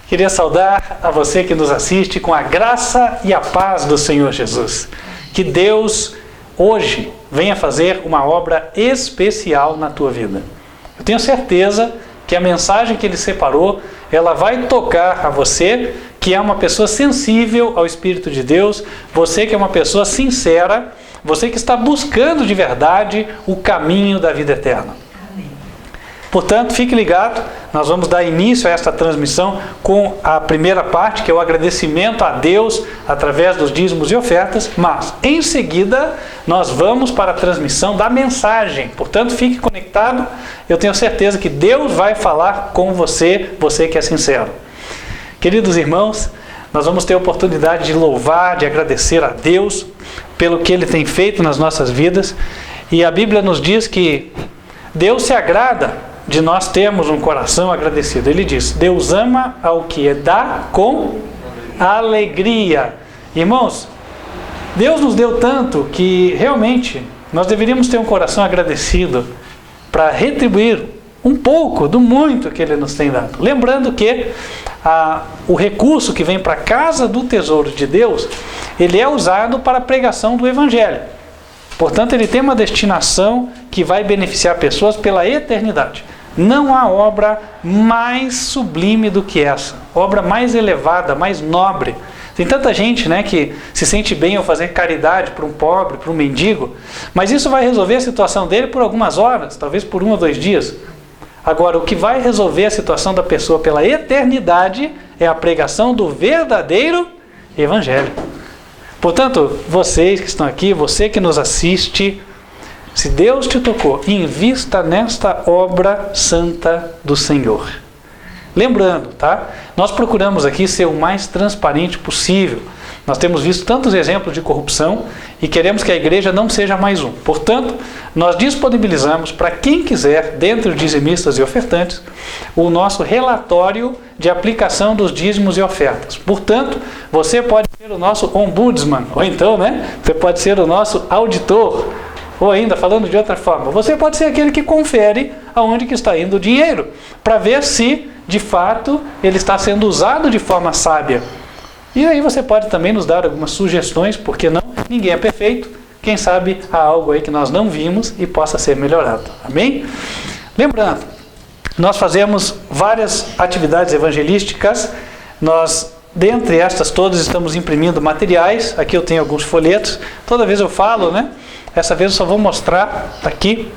Queria saudar a você que nos assiste com a graça e a paz do Senhor Jesus. Que Deus hoje venha fazer uma obra especial na tua vida. Eu tenho certeza que a mensagem que Ele separou, ela vai tocar a você, que é uma pessoa sensível ao Espírito de Deus, você que é uma pessoa sincera, você que está buscando de verdade o caminho da vida eterna. Portanto, fique ligado, nós vamos dar início a esta transmissão com a primeira parte, que é o agradecimento a Deus através dos dízimos e ofertas, mas em seguida nós vamos para a transmissão da mensagem. Portanto, fique conectado, eu tenho certeza que Deus vai falar com você, você que é sincero. Queridos irmãos, nós vamos ter a oportunidade de louvar, de agradecer a Deus pelo que Ele tem feito nas nossas vidas, e a Bíblia nos diz que Deus se agrada de nós termos um coração agradecido. Ele diz, Deus ama ao que dá com alegria. Irmãos, Deus nos deu tanto que realmente nós deveríamos ter um coração agradecido para retribuir um pouco do muito que Ele nos tem dado. Lembrando que o recurso que vem para a casa do tesouro de Deus, ele é usado para a pregação do Evangelho. Portanto, ele tem uma destinação que vai beneficiar pessoas pela eternidade. Não há obra mais sublime do que essa, obra mais elevada, mais nobre. Tem tanta gente, que se sente bem ao fazer caridade para um pobre, para um mendigo, mas isso vai resolver a situação dele por algumas horas, talvez por 1 ou 2 dias. Agora, o que vai resolver a situação da pessoa pela eternidade é a pregação do verdadeiro Evangelho. Portanto, vocês que estão aqui, você que nos assiste, se Deus te tocou, invista nesta obra santa do Senhor. Lembrando, nós procuramos aqui ser o mais transparente possível. Nós temos visto tantos exemplos de corrupção e queremos que a igreja não seja mais um. Portanto, nós disponibilizamos para quem quiser, dentre os dizimistas e ofertantes, o nosso relatório de aplicação dos dízimos e ofertas. Portanto, você pode ser o nosso ombudsman, ou então, você pode ser o nosso auditor, ou ainda, falando de outra forma, você pode ser aquele que confere aonde que está indo o dinheiro, para ver se, de fato, ele está sendo usado de forma sábia. E aí você pode também nos dar algumas sugestões, porque não, ninguém é perfeito, quem sabe há algo aí que nós não vimos e possa ser melhorado. Amém? Lembrando, nós fazemos várias atividades evangelísticas, dentre estas todas, estamos imprimindo materiais. Aqui eu tenho alguns folhetos, toda vez eu falo, Essa vez eu só vou mostrar aqui.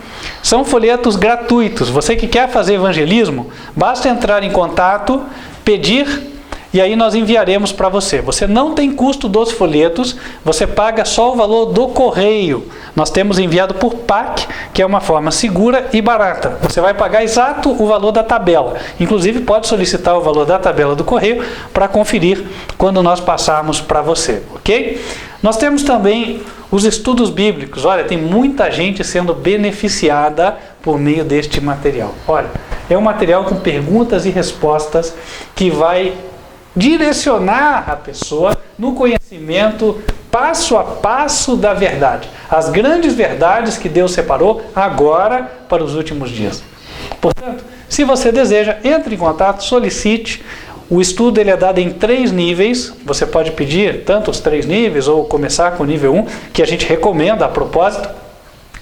São folhetos gratuitos. Você que quer fazer evangelismo, basta entrar em contato, pedir, e aí nós enviaremos para você. Você não tem custo dos folhetos, você paga só o valor do correio. Nós temos enviado por PAC, que é uma forma segura e barata. Você vai pagar exato o valor da tabela. Inclusive pode solicitar o valor da tabela do correio para conferir quando nós passarmos para você, ok? Nós temos também os estudos bíblicos. Olha, tem muita gente sendo beneficiada por meio deste material. Olha, é um material com perguntas e respostas que vai direcionar a pessoa no conhecimento passo a passo da verdade. As grandes verdades que Deus separou agora para os últimos dias. Portanto, se você deseja, entre em contato, solicite. O estudo ele é dado em 3 níveis. Você pode pedir tanto os 3 níveis ou começar com o nível 1, que a gente recomenda a propósito.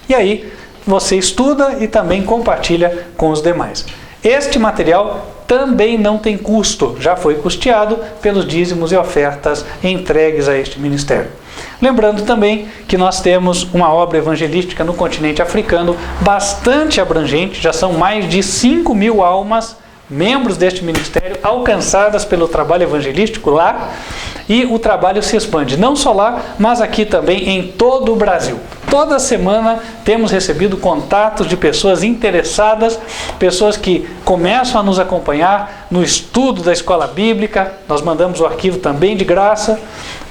E aí você estuda e também compartilha com os demais. Este material também não tem custo, já foi custeado pelos dízimos e ofertas entregues a este ministério. Lembrando também que nós temos uma obra evangelística no continente africano bastante abrangente, já são mais de 5.000 almas, membros deste ministério, alcançadas pelo trabalho evangelístico lá, e o trabalho se expande, não só lá, mas aqui também em todo o Brasil. Toda semana temos recebido contatos de pessoas interessadas, pessoas que começam a nos acompanhar no estudo da escola bíblica. Nós mandamos o arquivo também de graça,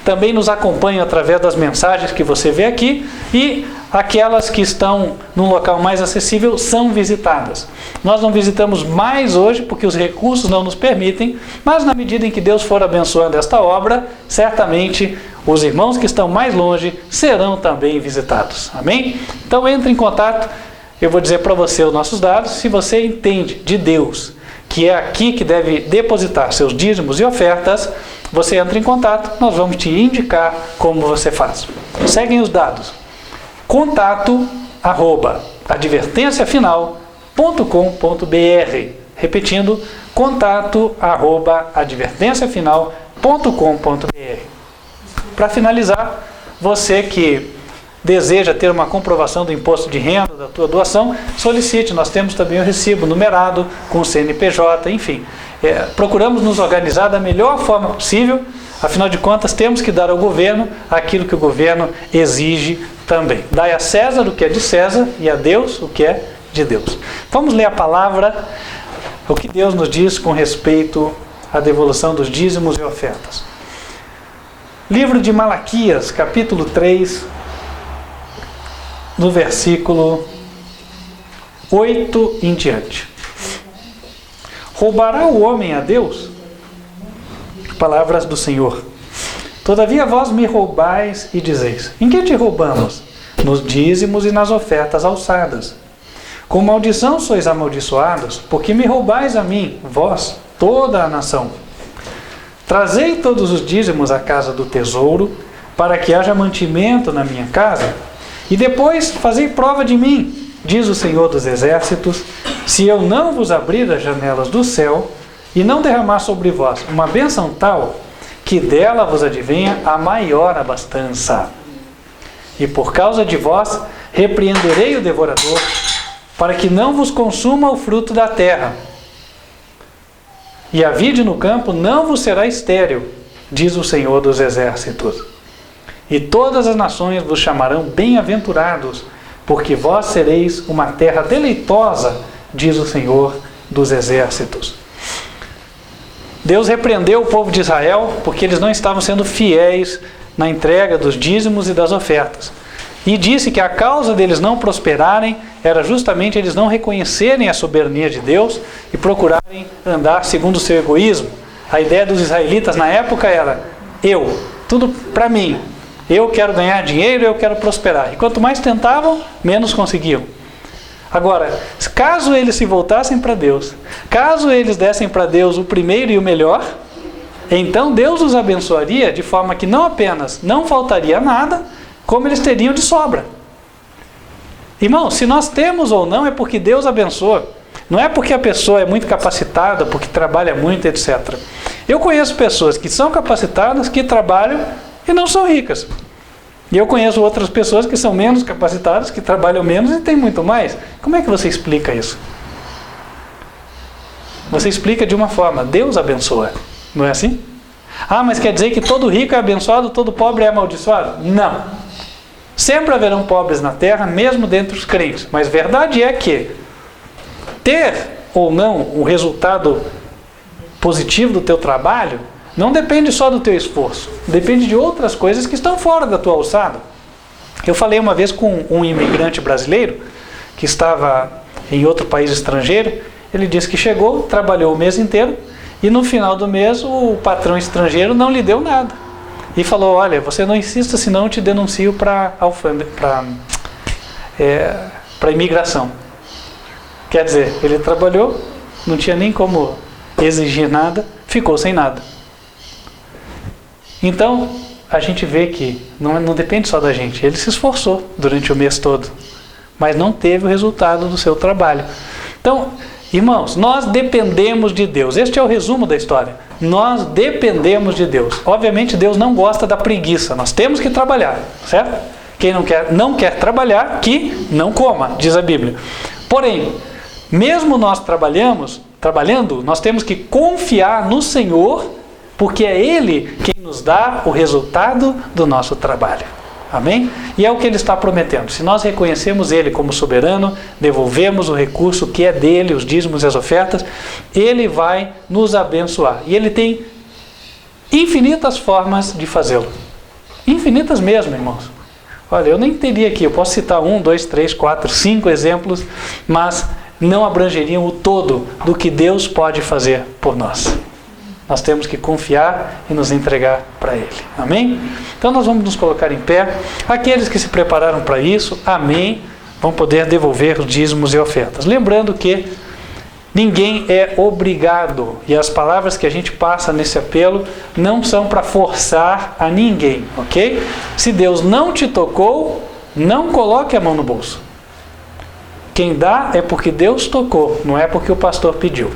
também nos acompanham através das mensagens que você vê aqui, e aquelas que estão num local mais acessível são visitadas. Nós não visitamos mais hoje porque os recursos não nos permitem, mas na medida em que Deus for abençoando esta obra, certamente os irmãos que estão mais longe serão também visitados. Amém? Então entre em contato, eu vou dizer para você os nossos dados. Se você entende de Deus que é aqui que deve depositar seus dízimos e ofertas, você entra em contato, nós vamos te indicar como você faz. Seguem os dados. contato@advertenciafinal.com.br. Repetindo, contato@advertenciafinal.com.br. Para finalizar, você que deseja ter uma comprovação do imposto de renda da tua doação, solicite. Nós temos também o recibo numerado com o CNPJ, enfim. Procuramos nos organizar da melhor forma possível, afinal de contas temos que dar ao governo aquilo que o governo exige também. Dai a César o que é de César e a Deus o que é de Deus. Vamos ler a palavra, o que Deus nos diz com respeito à devolução dos dízimos e ofertas. Livro de Malaquias, capítulo 3, no versículo 8 em diante. Roubará o homem a Deus? Palavras do Senhor. Todavia vós me roubais e dizeis: em que te roubamos? Nos dízimos e nas ofertas alçadas. Com maldição sois amaldiçoados, porque me roubais a mim, vós, toda a nação. Trazei todos os dízimos à casa do tesouro, para que haja mantimento na minha casa, e depois fazei prova de mim, diz o Senhor dos Exércitos, se eu não vos abrir as janelas do céu, e não derramar sobre vós uma bênção tal, que dela vos advenha a maior abastança. E por causa de vós, repreenderei o devorador, para que não vos consuma o fruto da terra. E a vide no campo não vos será estéril, diz o Senhor dos Exércitos. E todas as nações vos chamarão bem-aventurados, porque vós sereis uma terra deleitosa, diz o Senhor dos Exércitos. Deus repreendeu o povo de Israel porque eles não estavam sendo fiéis na entrega dos dízimos e das ofertas. E disse que a causa deles não prosperarem era justamente eles não reconhecerem a soberania de Deus e procurarem andar segundo o seu egoísmo. A ideia dos israelitas na época era: tudo para mim. Eu quero ganhar dinheiro, eu quero prosperar. E quanto mais tentavam, menos conseguiam. Agora, caso eles se voltassem para Deus, caso eles dessem para Deus o primeiro e o melhor, então Deus os abençoaria de forma que não apenas não faltaria nada, como eles teriam de sobra. Irmão, se nós temos ou não, é porque Deus abençoa. Não é porque a pessoa é muito capacitada, porque trabalha muito, etc. Eu conheço pessoas que são capacitadas, que trabalham e não são ricas. E eu conheço outras pessoas que são menos capacitadas, que trabalham menos e têm muito mais. Como é que você explica isso? Você explica de uma forma: Deus abençoa. Não é assim? Ah, mas quer dizer que todo rico é abençoado, todo pobre é amaldiçoado? Não. Sempre haverão pobres na terra, mesmo dentre os crentes. Mas verdade é que ter ou não o resultado positivo do teu trabalho não depende só do teu esforço. Depende de outras coisas que estão fora da tua alçada. Eu falei uma vez com um imigrante brasileiro que estava em outro país estrangeiro. Ele disse que chegou, trabalhou o mês inteiro e no final do mês o patrão estrangeiro não lhe deu nada. E falou: olha, você não insista, senão eu te denuncio para a imigração. Quer dizer, ele trabalhou, não tinha nem como exigir nada, ficou sem nada. Então, a gente vê que não depende só da gente. Ele se esforçou durante o mês todo, mas não teve o resultado do seu trabalho. Então, irmãos, nós dependemos de Deus. Este é o resumo da história. Nós dependemos de Deus. Obviamente, Deus não gosta da preguiça. Nós temos que trabalhar, certo? Quem não quer trabalhar, que não coma, diz a Bíblia. Porém, mesmo nós trabalhando, nós temos que confiar no Senhor, porque é Ele quem nos dá o resultado do nosso trabalho. Amém? E é o que Ele está prometendo. Se nós reconhecemos Ele como soberano, devolvemos o recurso que é dele, os dízimos e as ofertas, Ele vai nos abençoar. E Ele tem infinitas formas de fazê-lo. Infinitas mesmo, irmãos. Olha, eu nem teria aqui, eu posso citar 1, 2, 3, 4, 5 exemplos, mas não abrangeriam o todo do que Deus pode fazer por nós. Nós temos que confiar e nos entregar para Ele. Amém? Então nós vamos nos colocar em pé. Aqueles que se prepararam para isso, amém, vão poder devolver os dízimos e ofertas. Lembrando que Ninguém é obrigado. E as palavras que a gente passa nesse apelo não são para forçar a ninguém, ok? Se Deus não te tocou, não coloque a mão no bolso. Quem dá é porque Deus tocou, não é porque o pastor pediu.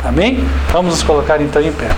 Amém? Vamos nos colocar então em pé.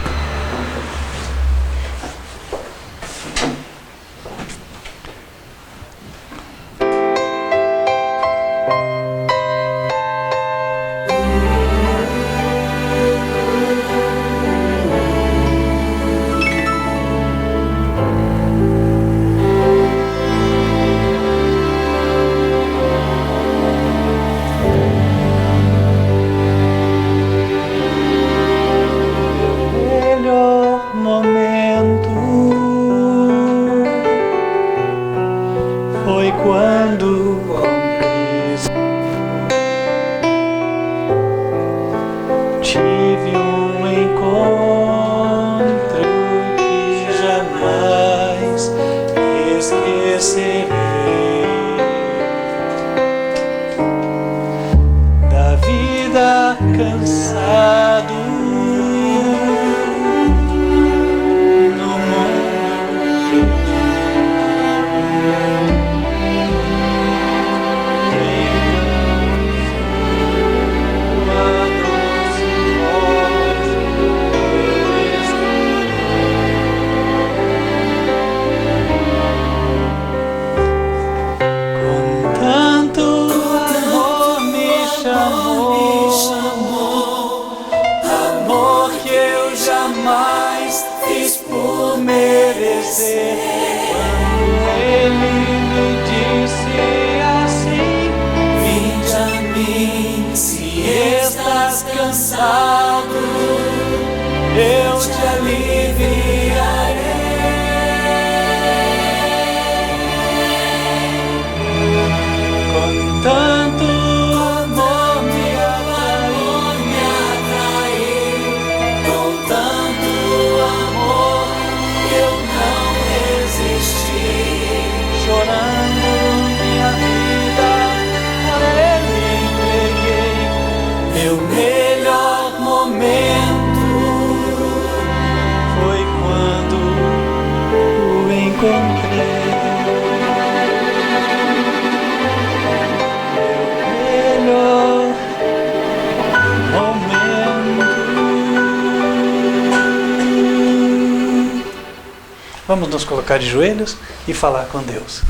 Vamos nos colocar de joelhos e falar com Deus.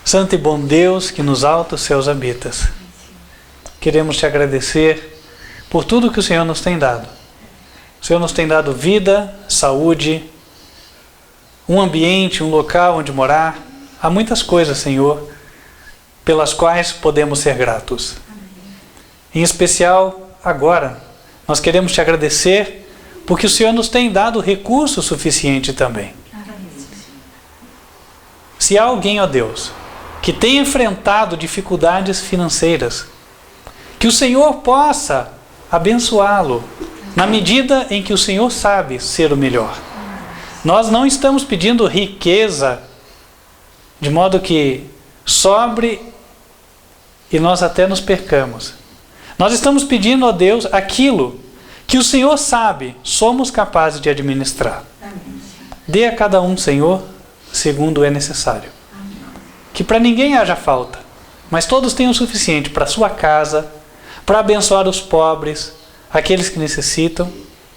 Santo e bom Deus, que nos altos céus habitas, queremos te agradecer por tudo que o Senhor nos tem dado. O Senhor nos tem dado vida, saúde, um ambiente, um local onde morar. Há muitas coisas, Senhor, pelas quais podemos ser gratos. Em especial, agora, nós queremos te agradecer porque o Senhor nos tem dado recurso suficiente também. Se há alguém, ó Deus, que tem enfrentado dificuldades financeiras, que o Senhor possa abençoá-lo na medida em que o Senhor sabe ser o melhor. Nós não estamos pedindo riqueza de modo que sobre e nós até nos percamos. Nós estamos pedindo a Deus aquilo que o Senhor sabe, somos capazes de administrar. Dê a cada um, Senhor, segundo é necessário. Que para ninguém haja falta, mas todos tenham o suficiente para a sua casa, para abençoar os pobres, aqueles que necessitam,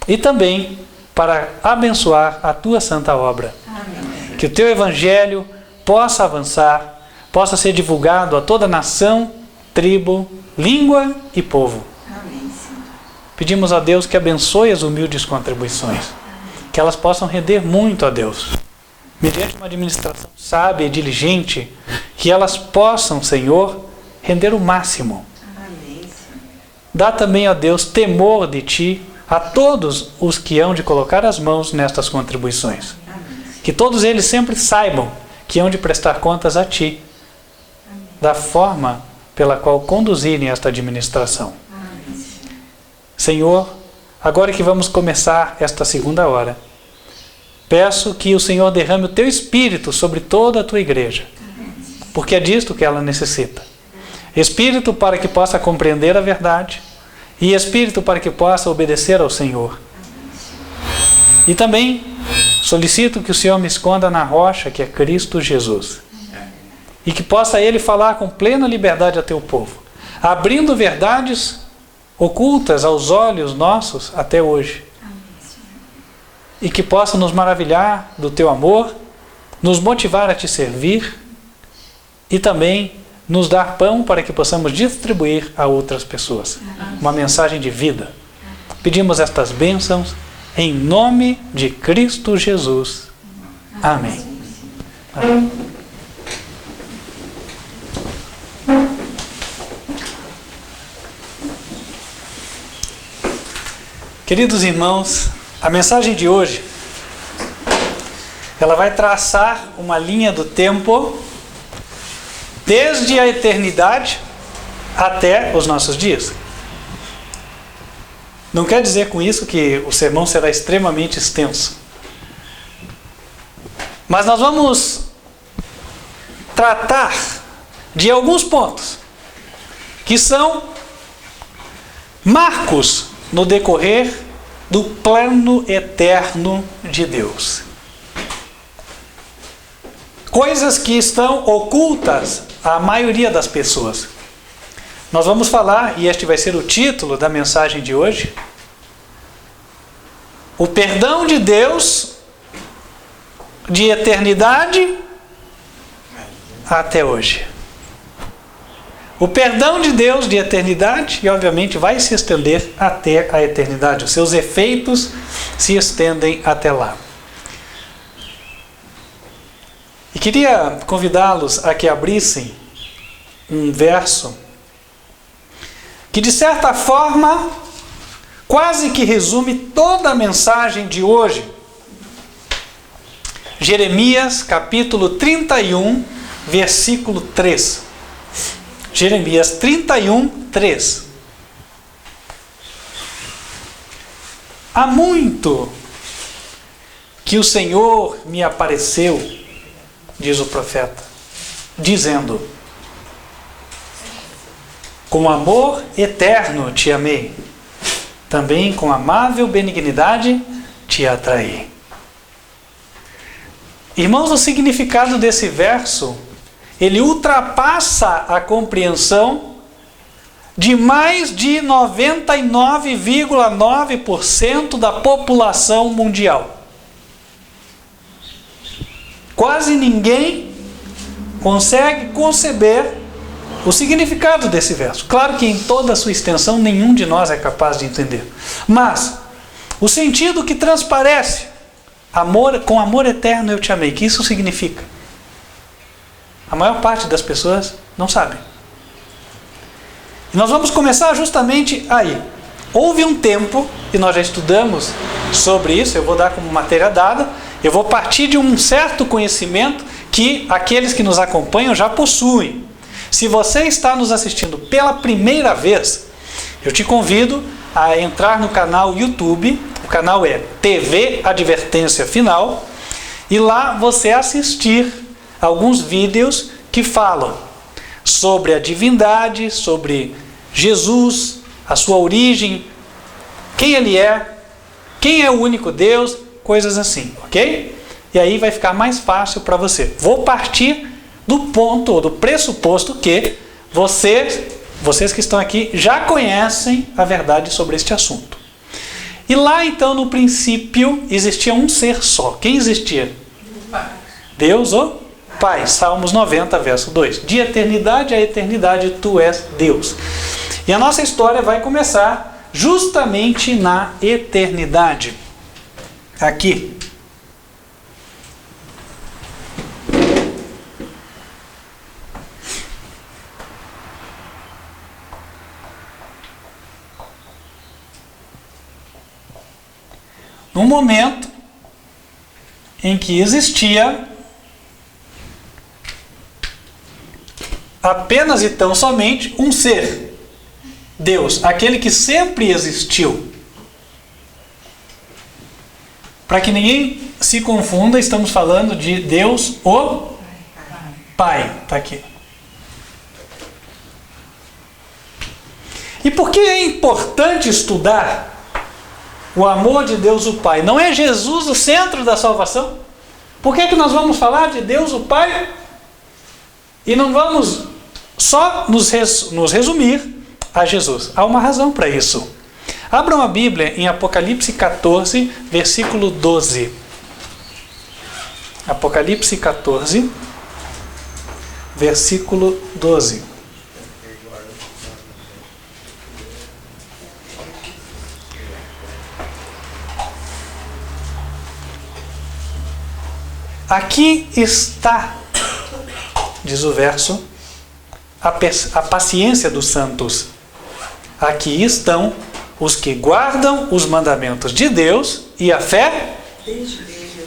e também para abençoar a tua santa obra. Amém. Que o teu evangelho possa avançar, possa ser divulgado a toda nação, tribo, língua e povo. Amém. Pedimos a Deus que abençoe as humildes contribuições, que elas possam render muito a Deus, mediante uma administração sábia e diligente, que elas possam, Senhor, render o máximo. Amém. Dá também, ó Deus, temor de Ti a todos os que hão de colocar as mãos nestas contribuições. Amém. Que todos eles sempre saibam que hão de prestar contas a Ti, da forma pela qual conduzirem esta administração. Amém. Senhor, agora que vamos começar esta segunda hora, peço que o Senhor derrame o Teu Espírito sobre toda a Tua igreja. Amém. porque é disto que ela necessita. Espírito para que possa compreender a verdade e espírito para que possa obedecer ao Senhor. E também solicito que o Senhor me esconda na rocha que é Cristo Jesus. E que possa Ele falar com plena liberdade a teu povo, abrindo verdades ocultas aos olhos nossos até hoje. E que possa nos maravilhar do teu amor, nos motivar a te servir e também nos dar pão para que possamos distribuir a outras pessoas. Uma mensagem de vida. Pedimos estas bênçãos em nome de Cristo Jesus. Amém. Amém. Queridos irmãos, a mensagem de hoje, ela vai traçar uma linha do tempo desde a eternidade até os nossos dias. Não quer dizer com isso que o sermão será extremamente extenso. Mas nós vamos tratar de alguns pontos que são marcos no decorrer do plano eterno de Deus. Coisas que estão ocultas à maioria das pessoas. Nós vamos falar, e este vai ser o título da mensagem de hoje, o perdão de Deus de eternidade até hoje. O perdão de Deus de eternidade, e obviamente vai se estender até a eternidade. Os seus efeitos se estendem até lá. E queria convidá-los a que abrissem um verso que, de certa forma, quase que resume toda a mensagem de hoje. Jeremias, capítulo 31, versículo 3. Jeremias 31, 3. Há muito que o Senhor me apareceu, diz o profeta, dizendo: com amor eterno te amei, também com amável benignidade te atraí. Irmãos, o significado desse verso, ele ultrapassa a compreensão de mais de 99,9% da população mundial. Quase ninguém consegue conceber o significado desse verso. Claro que em toda a sua extensão nenhum de nós é capaz de entender. Mas o sentido que transparece, com amor eterno eu te amei, que isso significa? A maior parte das pessoas não sabe. E nós vamos começar justamente aí. Houve um tempo, e nós já estudamos sobre isso, eu vou dar como matéria dada, eu vou partir de um certo conhecimento que aqueles que nos acompanham já possuem. Se você está nos assistindo pela primeira vez, eu te convido a entrar no canal YouTube, o canal é TV Advertência Final, e lá você assistir alguns vídeos que falam sobre a divindade, sobre Jesus, a sua origem, quem ele é, quem é o único Deus, coisas assim, ok? E aí vai ficar mais fácil para você. Vou partir do ponto, ou do pressuposto que vocês que estão aqui já conhecem a verdade sobre este assunto. E lá então no princípio existia um ser só. Quem existia? Deus, o Pai. Salmos 90, verso 2. De eternidade a eternidade tu és Deus. E a nossa história vai começar justamente na eternidade. Aqui. Num momento em que existia apenas e tão somente um ser, Deus, aquele que sempre existiu. Para que ninguém se confunda, estamos falando de Deus, o Pai, está aqui. E por que é importante estudar o amor de Deus o Pai? Não é Jesus o centro da salvação? Por que nós vamos falar de Deus o Pai e não vamos só nos resumir a Jesus? Há uma razão para isso. Abram a Bíblia em Apocalipse 14, versículo 12. Apocalipse 14, versículo 12. Aqui está, diz o verso, a paciência dos santos. Aqui estão os que guardam os mandamentos de Deus e a fé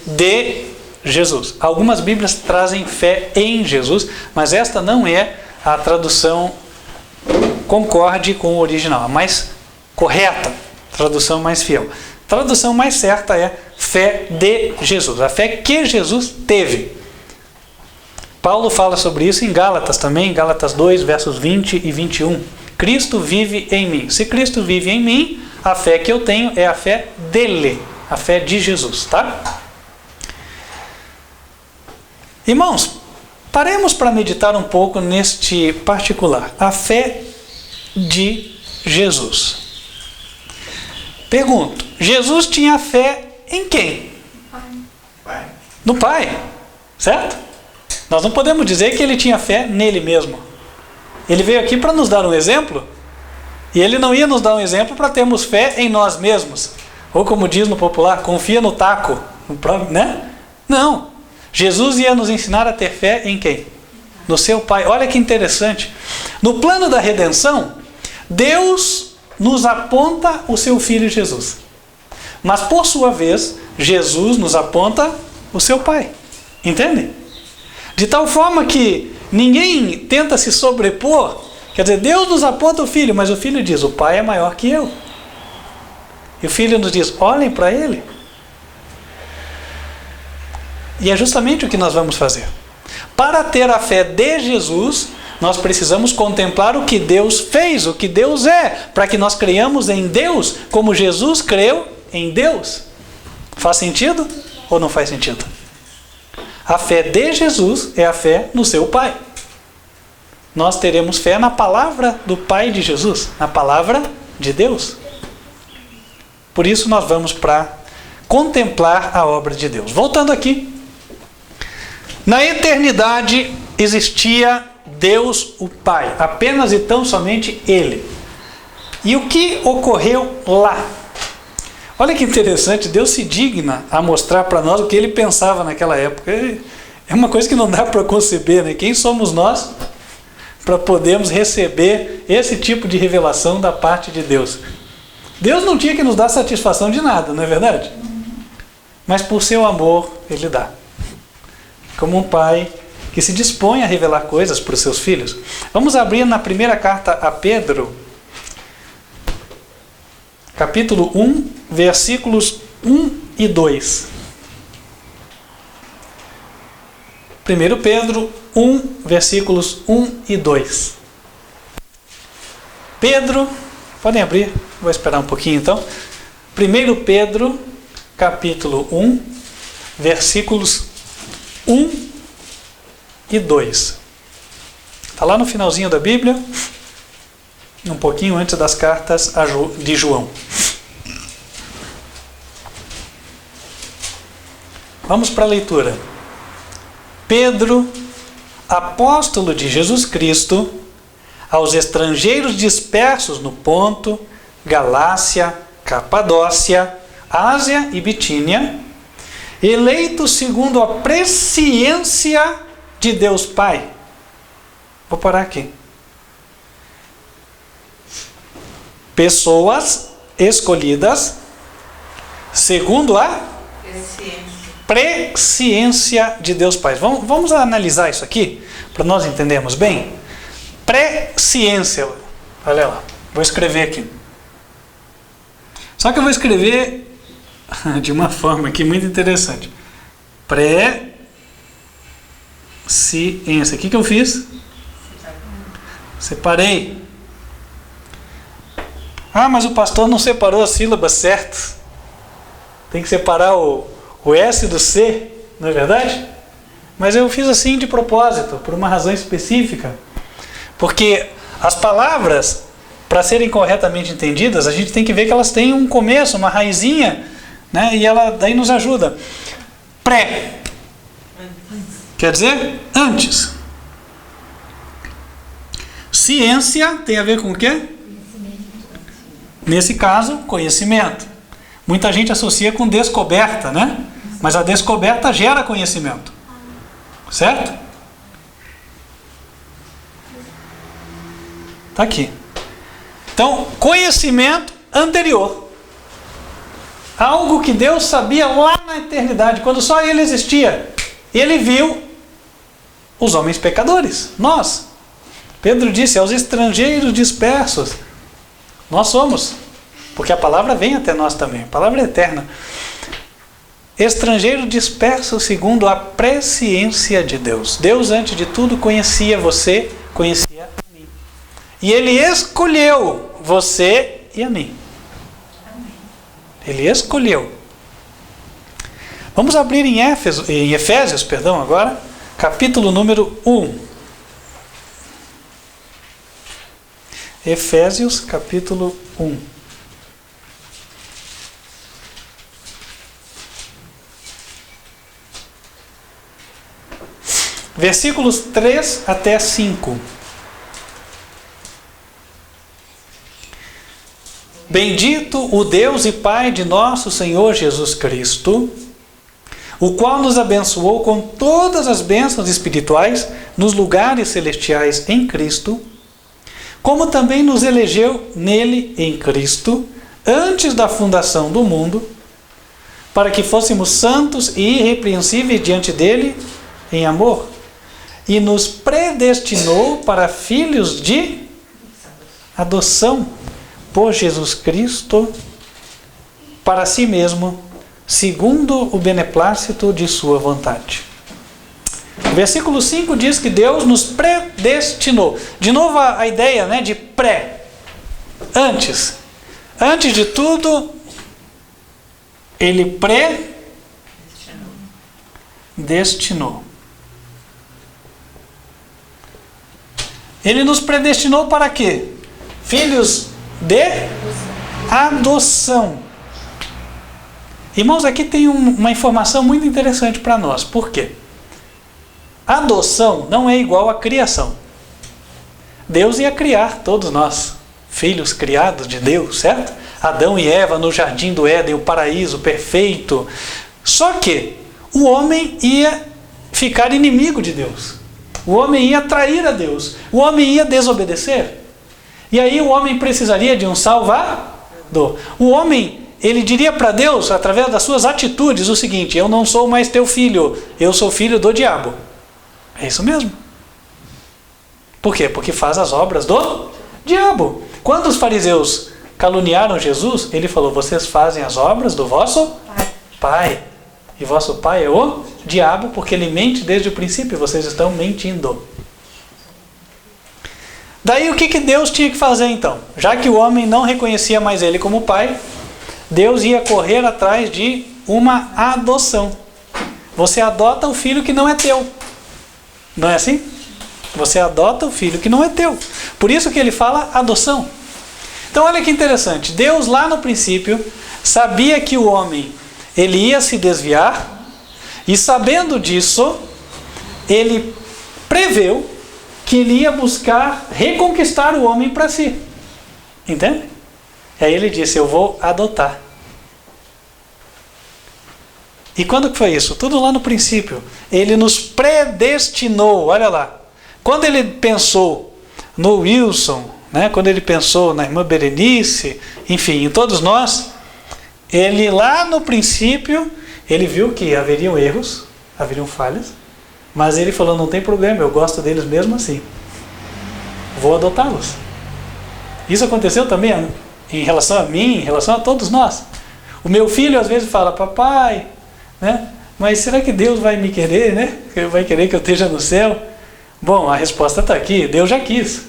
de Jesus. Algumas Bíblias trazem fé em Jesus, mas esta não é a tradução concorde com o original, a mais correta, tradução mais fiel. A tradução mais certa é fé de Jesus, a fé que Jesus teve. Paulo fala sobre isso em Gálatas também, Gálatas 2, versos 20 e 21. Cristo vive em mim. Se Cristo vive em mim, a fé que eu tenho é a fé dele, a fé de Jesus, tá? Irmãos, paremos para meditar um pouco neste particular, a fé de Jesus. Pergunto, Jesus tinha fé em quem? No Pai, certo? Nós não podemos dizer que ele tinha fé nele mesmo. Ele veio aqui para nos dar um exemplo, e ele não ia nos dar um exemplo para termos fé em nós mesmos. Ou como diz no popular, confia no taco, né? Não. Jesus ia nos ensinar a ter fé em quem? No seu Pai. Olha que interessante. No plano da redenção, Deus nos aponta o seu Filho Jesus. Mas por sua vez, Jesus nos aponta o seu Pai. Entende? De tal forma que ninguém tenta se sobrepor. Quer dizer, Deus nos aponta o Filho, mas o Filho diz, o Pai é maior que eu. E o Filho nos diz, olhem para Ele. E é justamente o que nós vamos fazer. Para ter a fé de Jesus, nós precisamos contemplar o que Deus fez, o que Deus é, para que nós creiamos em Deus, como Jesus creu em Deus. Faz sentido ou não faz sentido? A fé de Jesus é a fé no seu Pai. Nós teremos fé na palavra do Pai de Jesus, na palavra de Deus. Por isso nós vamos para contemplar a obra de Deus. Voltando aqui. Na eternidade existia Deus o Pai, apenas e tão somente Ele. E o que ocorreu lá? Olha que interessante, Deus se digna a mostrar para nós o que Ele pensava naquela época. É uma coisa que não dá para conceber, né? Quem somos nós para podermos receber esse tipo de revelação da parte de Deus? Deus não tinha que nos dar satisfação de nada, não é verdade? Mas por seu amor, Ele dá. Como um pai que se dispõe a revelar coisas para os seus filhos. Vamos abrir na primeira carta a Pedro, capítulo 1, versículos 1 e 2. 1 Pedro 1, versículos 1 e 2. Pedro, podem abrir, vou esperar um pouquinho então. 1 Pedro, capítulo 1, versículos 1 e 2. Está lá no finalzinho da Bíblia, um pouquinho antes das cartas de João. Vamos para a leitura. Pedro, apóstolo de Jesus Cristo, aos estrangeiros dispersos no Ponto, Galácia, Capadócia, Ásia e Bitínia, eleitos segundo a presciência de Deus Pai. Vou parar aqui. Pessoas escolhidas segundo a presciência de Deus Pai. Vamos analisar isso aqui para nós entendermos bem. Presciência. Olha lá, vou escrever aqui. Só que eu vou escrever de uma forma aqui muito interessante. Ciência. O que eu fiz? Separei. Ah, mas o pastor não separou as sílabas certas. Tem que separar o S do C, não é verdade? Mas eu fiz assim de propósito, por uma razão específica. Porque as palavras, para serem corretamente entendidas, a gente tem que ver que elas têm um começo, uma raizinha, né? E ela daí nos ajuda. Pré. Quer dizer, antes. Ciência tem a ver com o quê? Nesse caso, conhecimento. Muita gente associa com descoberta, né? Mas a descoberta gera conhecimento. Certo? Está aqui. Então, conhecimento anterior. Algo que Deus sabia lá na eternidade, quando só Ele existia. Ele viu os homens pecadores, nós. Pedro disse, aos estrangeiros dispersos. Nós somos, porque a palavra vem até nós também, a palavra é eterna. Estrangeiro disperso segundo a presciência de Deus. Deus, antes de tudo, conhecia você, conhecia a mim. E Ele escolheu você e a mim. Ele escolheu. Vamos abrir em Efésios, agora, capítulo número 1. Efésios, capítulo 1. Versículos 3 até 5. Bendito o Deus e Pai de nosso Senhor Jesus Cristo, o qual nos abençoou com todas as bênçãos espirituais nos lugares celestiais em Cristo, como também nos elegeu nele em Cristo, antes da fundação do mundo, para que fôssemos santos e irrepreensíveis diante dele em amor, e nos predestinou para filhos de adoção por Jesus Cristo para si mesmo, segundo o beneplácito de sua vontade. O versículo 5 diz que Deus nos predestinou. De novo a ideia, né, de pré. Antes. Antes de tudo, Ele predestinou. Ele nos predestinou para quê? Filhos de adoção. Irmãos, aqui tem uma informação muito interessante para nós. Por quê? Adoção não é igual a criação. Deus ia criar todos nós, filhos criados de Deus, certo? Adão e Eva no jardim do Éden, o paraíso perfeito. Só que o homem ia ficar inimigo de Deus. O homem ia trair a Deus. O homem ia desobedecer. E aí o homem precisaria de um salvador. O homem, ele diria para Deus, através das suas atitudes, o seguinte: eu não sou mais teu filho, eu sou filho do diabo. É isso mesmo. Por quê? Porque faz as obras do diabo. Quando os fariseus caluniaram Jesus, ele falou: vocês fazem as obras do vosso pai. E vosso pai é o diabo, porque ele mente desde o princípio, vocês estão mentindo. Daí o que Deus tinha que fazer então? Já que o homem não reconhecia mais ele como pai, Deus ia correr atrás de uma adoção. Você adota o filho que não é teu. Não é assim? Você adota o filho que não é teu. Por isso que ele fala adoção. Então olha que interessante. Deus lá no princípio sabia que o homem ele ia se desviar, e sabendo disso, ele preveu que ele ia buscar reconquistar o homem para si. Entende? E aí ele disse: eu vou adotar. E quando que foi isso? Tudo lá no princípio. Ele nos predestinou, olha lá. Quando ele pensou no Wilson, né? Quando ele pensou na irmã Berenice, enfim, em todos nós, ele lá no princípio, ele viu que haveriam erros, haveriam falhas, mas ele falou: não tem problema, eu gosto deles mesmo assim. Vou adotá-los. Isso aconteceu também em relação a mim, em relação a todos nós. O meu filho às vezes fala: papai, né? mas será que Deus vai me querer, né? Vai querer que eu esteja no céu? Bom, a resposta está aqui, Deus já quis.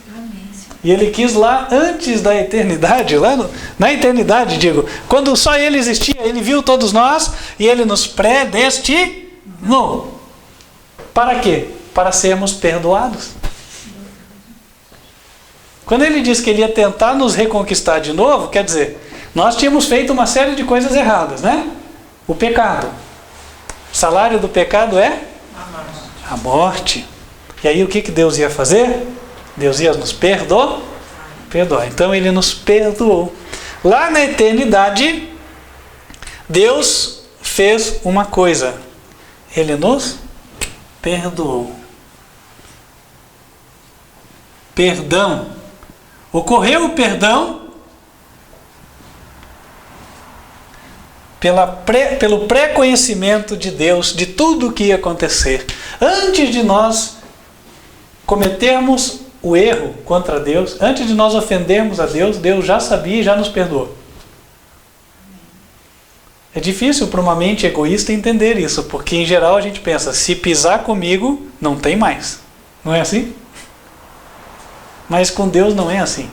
E Ele quis lá antes da eternidade, na eternidade, digo, quando só Ele existia, Ele viu todos nós e Ele nos predestinou. Para quê? Para sermos perdoados. Quando Ele disse que Ele ia tentar nos reconquistar de novo, quer dizer, nós tínhamos feito uma série de coisas erradas, né? O pecado. O salário do pecado é? A morte. E aí o que Deus ia fazer? Deus ia nos perdoar. Então Ele nos perdoou. Lá na eternidade, Deus fez uma coisa. Ele nos perdoou. Perdão. Ocorreu o perdão pelo pré-conhecimento de Deus de tudo o que ia acontecer. Antes de nós cometermos o erro contra Deus, antes de nós ofendermos a Deus, Deus já sabia e já nos perdoou. É difícil para uma mente egoísta entender isso, porque em geral a gente pensa, se pisar comigo, não tem mais. Não é assim? Mas com Deus não é assim.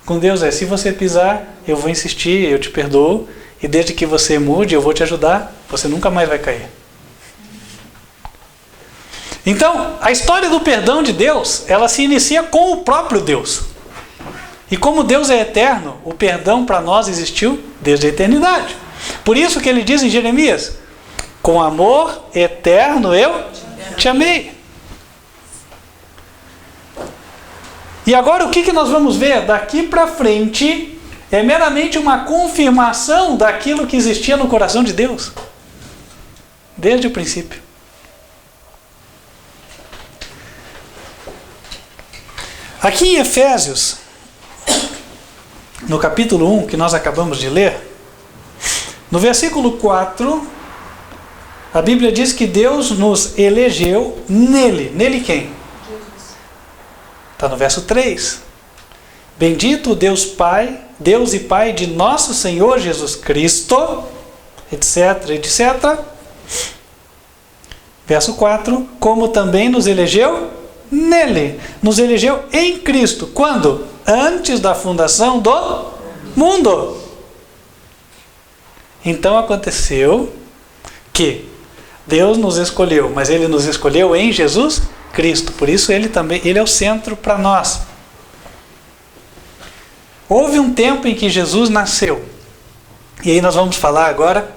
Com Deus é, se você pisar, eu vou insistir, eu te perdoo, e desde que você mude, eu vou te ajudar, você nunca mais vai cair. Então, a história do perdão de Deus, ela se inicia com o próprio Deus. E como Deus é eterno, o perdão para nós existiu desde a eternidade. Por isso que Ele diz em Jeremias, com amor eterno eu te amei. E agora o que nós vamos ver? Daqui para frente é meramente uma confirmação daquilo que existia no coração de Deus. Desde o princípio. Aqui em Efésios, no capítulo 1, que nós acabamos de ler, no versículo 4, a Bíblia diz que Deus nos elegeu nele. Nele quem? Está no verso 3. Bendito o Deus Pai, Deus e Pai de nosso Senhor Jesus Cristo, etc, etc. Verso 4. Como também nos elegeu nele. Nos elegeu em Cristo. Quando? Antes da fundação do mundo. Então aconteceu que Deus nos escolheu, mas Ele nos escolheu em Jesus Cristo. Por isso Ele é o centro para nós. Houve um tempo em que Jesus nasceu. E aí nós vamos falar agora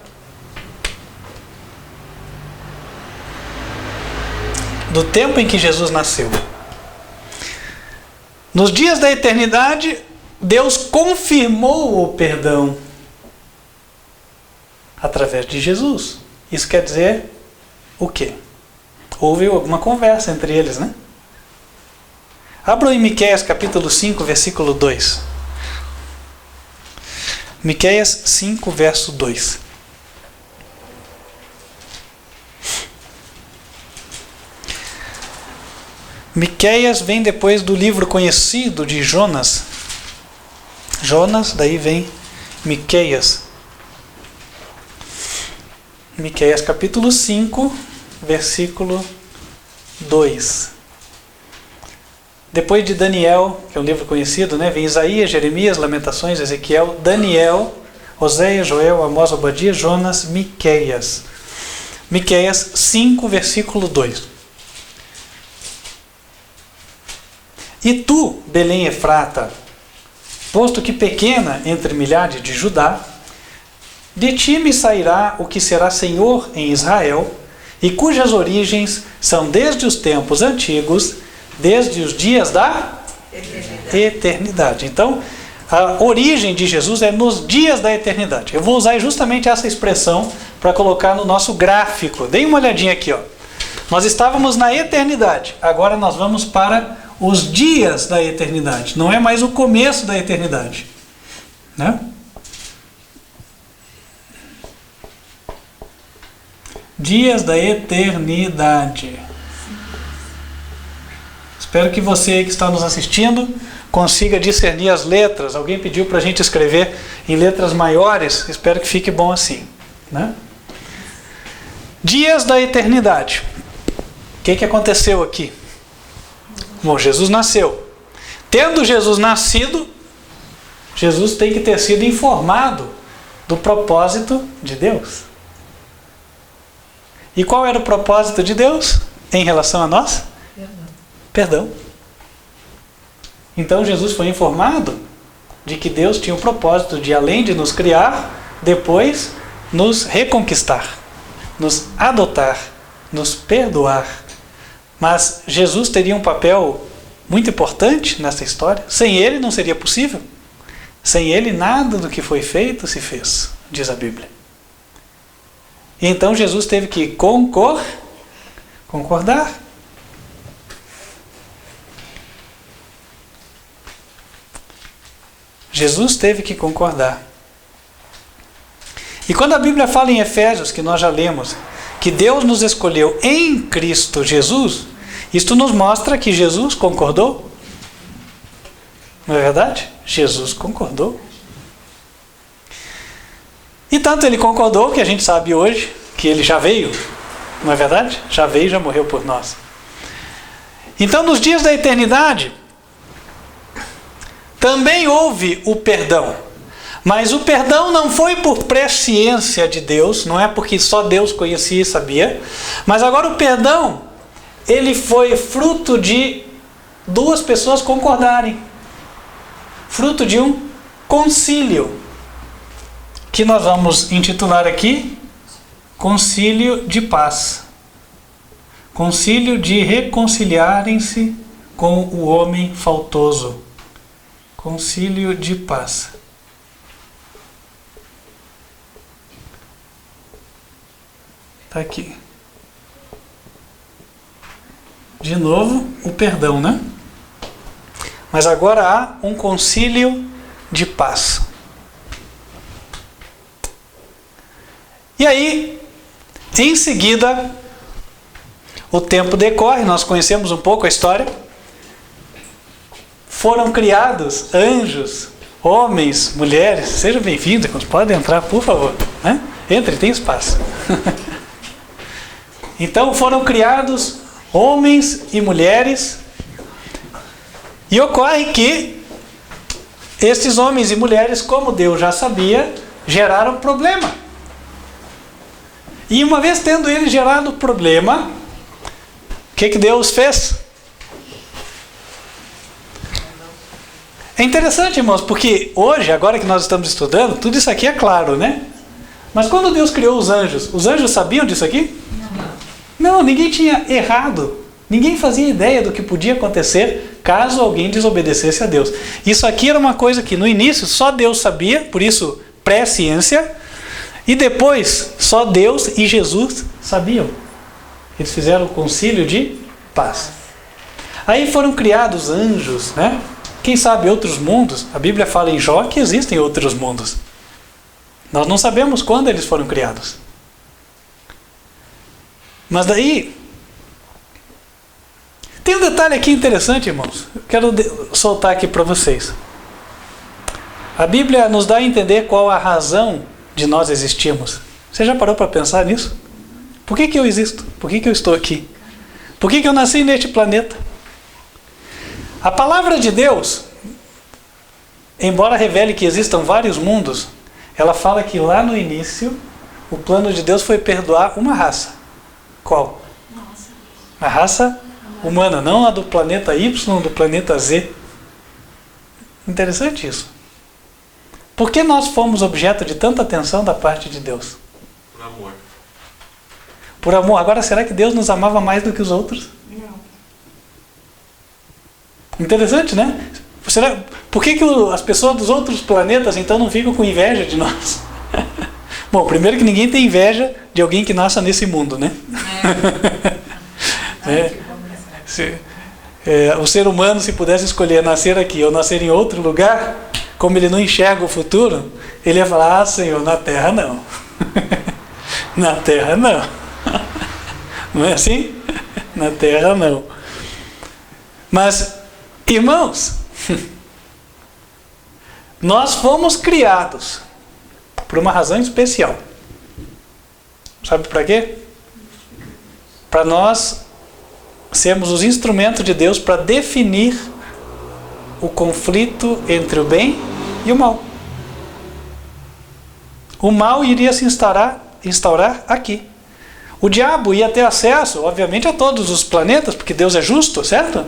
do tempo em que Jesus nasceu. Nos dias da eternidade, Deus confirmou o perdão através de Jesus. Isso quer dizer o quê? Houve alguma conversa entre eles, né? Abram em Miqueias capítulo 5, versículo 2. Miqueias 5, verso 2. Miqueias vem depois do livro conhecido de Jonas. Jonas, daí vem Miqueias. Miqueias capítulo 5, versículo 2. Depois de Daniel, que é um livro conhecido, né? Vem Isaías, Jeremias, Lamentações, Ezequiel, Daniel, Oséias, Joel, Amós, Obadias, Jonas, Miqueias. Miqueias 5, versículo 2. E tu, Belém Efrata, posto que pequena entre milhares de Judá, de ti me sairá o que será Senhor em Israel, e cujas origens são desde os tempos antigos, desde os dias da eternidade. Então, a origem de Jesus é nos dias da eternidade. Eu vou usar justamente essa expressão para colocar no nosso gráfico. Deem uma olhadinha aqui, ó. Nós estávamos na eternidade, agora nós vamos para os dias da eternidade. Não é mais o começo da eternidade, né? Dias da eternidade. Espero que você que está nos assistindo consiga discernir as letras. Alguém pediu para a gente escrever em letras maiores. Espero que fique bom assim, né? Dias da eternidade. O que aconteceu aqui? Bom, Jesus nasceu. Tendo Jesus nascido, Jesus tem que ter sido informado do propósito de Deus. E qual era o propósito de Deus em relação a nós? Perdão. Então Jesus foi informado de que Deus tinha o propósito de, além de nos criar, depois nos reconquistar, nos adotar, nos perdoar. Mas Jesus teria um papel muito importante nessa história. Sem ele não seria possível. Sem ele nada do que foi feito se fez, diz a Bíblia. E então Jesus teve que concordar. Jesus teve que concordar. E quando a Bíblia fala em Efésios, que nós já lemos, que Deus nos escolheu em Cristo Jesus, isto nos mostra que Jesus concordou. Não é verdade? Jesus concordou. E tanto ele concordou que a gente sabe hoje que ele já veio. Não é verdade? Já veio e já morreu por nós. Então, nos dias da eternidade, também houve o perdão. Mas o perdão não foi por presciência de Deus, não é porque só Deus conhecia e sabia. Mas agora o perdão, ele foi fruto de duas pessoas concordarem. Fruto de um concílio, que nós vamos intitular aqui Concílio de Paz. Concílio de reconciliarem-se com o homem faltoso. Concílio de Paz. Está aqui. De novo, o perdão, né? Mas agora há um concílio de paz. E aí, em seguida, o tempo decorre, nós conhecemos um pouco a história. Foram criados anjos, homens, mulheres. Sejam bem-vindos, podem entrar, por favor. Né? Entre, tem espaço. Então foram criados homens e mulheres. E ocorre que estes homens e mulheres, como Deus já sabia, geraram problema. E uma vez tendo eles gerado problema, o que Deus fez? É interessante, irmãos, porque hoje, agora que nós estamos estudando, tudo isso aqui é claro, né? Mas quando Deus criou os anjos sabiam disso aqui? Não, ninguém tinha errado. Ninguém fazia ideia do que podia acontecer caso alguém desobedecesse a Deus. Isso aqui era uma coisa que no início só Deus sabia, por isso pré-ciência, e depois só Deus e Jesus sabiam. Eles fizeram o concílio de paz. Aí foram criados anjos, né? Quem sabe outros mundos? A Bíblia fala em Jó que existem outros mundos. Nós não sabemos quando eles foram criados. Mas daí tem um detalhe aqui interessante, irmãos. Eu quero soltar aqui para vocês. A Bíblia nos dá a entender qual a razão de nós existirmos. Você já parou para pensar nisso? Por que eu existo? Por que eu estou aqui? Por que eu nasci neste planeta? A palavra de Deus, embora revele que existam vários mundos, ela fala que lá no início, o plano de Deus foi perdoar uma raça. Qual? A raça humana, não a do planeta Y, do planeta Z. Interessante isso. Por que nós fomos objeto de tanta atenção da parte de Deus? Por amor. Por amor. Agora, será que Deus nos amava mais do que os outros? Não. Interessante, né? Por que as pessoas dos outros planetas, então, não ficam com inveja de nós? Bom, primeiro que ninguém tem inveja de alguém que nasça nesse mundo, né? O ser humano, se pudesse escolher nascer aqui ou nascer em outro lugar, como ele não enxerga o futuro, ele ia falar, Senhor, na Terra não. Na Terra não. Não é assim? Na Terra não. Mas, irmãos, nós fomos criados por uma razão especial. Sabe para quê? para nós sermos os instrumentos de Deus para definir o conflito entre o bem e o mal. O mal iria se instaurar aqui. O diabo ia ter acesso, obviamente, a todos os planetas, porque Deus é justo, certo?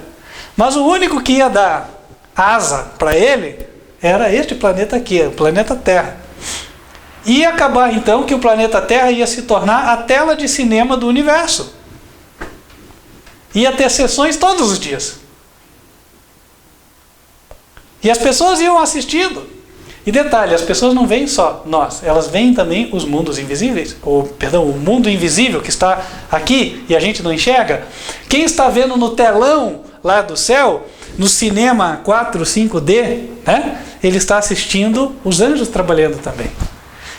Mas o único que ia dar asa para ele era este planeta aqui, o planeta Terra. Ia acabar então que o planeta Terra ia se tornar a tela de cinema do universo. Ia ter sessões todos os dias. E as pessoas iam assistindo. E detalhe, as pessoas não veem só nós, elas veem também os mundos invisíveis, o mundo invisível que está aqui e a gente não enxerga. Quem está vendo no telão lá do céu, no cinema 4, 5D, né? Ele está assistindo os anjos trabalhando também.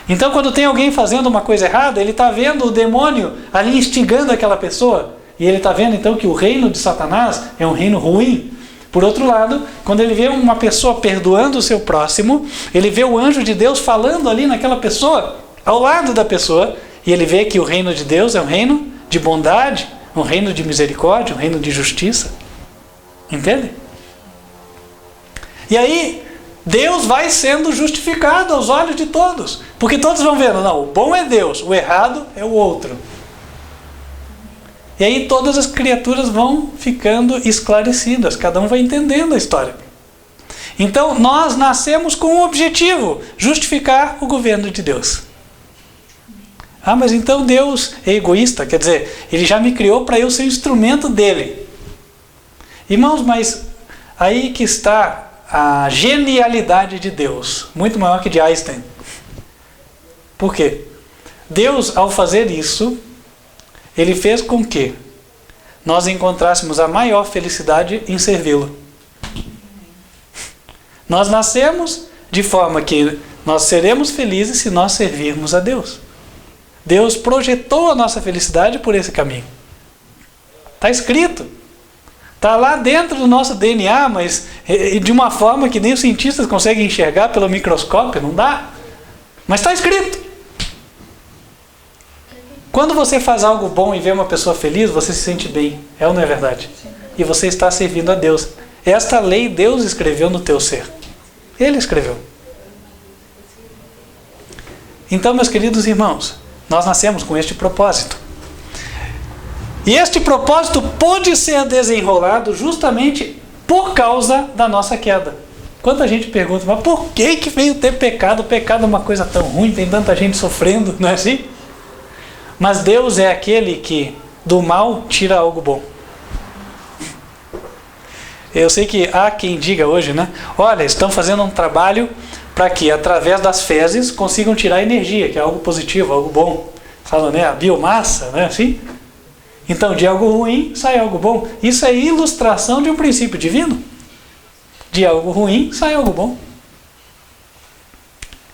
Então quando tem alguém fazendo uma coisa errada, ele está vendo o demônio ali instigando aquela pessoa. E ele está vendo então que o reino de Satanás é um reino ruim. Por outro lado, quando ele vê uma pessoa perdoando o seu próximo, ele vê o anjo de Deus falando ali naquela pessoa, ao lado da pessoa, e ele vê que o reino de Deus é um reino de bondade, um reino de misericórdia, um reino de justiça. Entende? E aí, Deus vai sendo justificado aos olhos de todos, porque todos vão vendo, não, o bom é Deus, o errado é o outro. E aí todas as criaturas vão ficando esclarecidas, cada um vai entendendo a história. Então nós nascemos com um objetivo, justificar o governo de Deus. Ah, mas então Deus é egoísta, quer dizer, Ele já me criou para eu ser instrumento dele. Irmãos, mas aí que está a genialidade de Deus, muito maior que de Einstein. Por quê? Deus, ao fazer isso, Ele fez com que nós encontrássemos a maior felicidade em servi-lo. Nós nascemos de forma que nós seremos felizes se nós servirmos a Deus. Deus projetou a nossa felicidade por esse caminho. Está escrito. Está lá dentro do nosso DNA, mas de uma forma que nem os cientistas conseguem enxergar pelo microscópio, não dá. Mas está escrito. Quando você faz algo bom e vê uma pessoa feliz, você se sente bem. É ou não é verdade? E você está servindo a Deus. Esta lei Deus escreveu no teu ser. Ele escreveu. Então, meus queridos irmãos, nós nascemos com este propósito. E este propósito pôde ser desenrolado justamente por causa da nossa queda. Quanta gente pergunta, mas por que veio ter pecado? O pecado é uma coisa tão ruim, tem tanta gente sofrendo, não é assim? Mas Deus é aquele que do mal tira algo bom. Eu sei que há quem diga hoje, né? Olha, estão fazendo um trabalho para que através das fezes consigam tirar energia, que é algo positivo, algo bom. Falam, né? A biomassa, né? Assim? Então, de algo ruim sai algo bom. Isso é ilustração de um princípio divino. De algo ruim sai algo bom.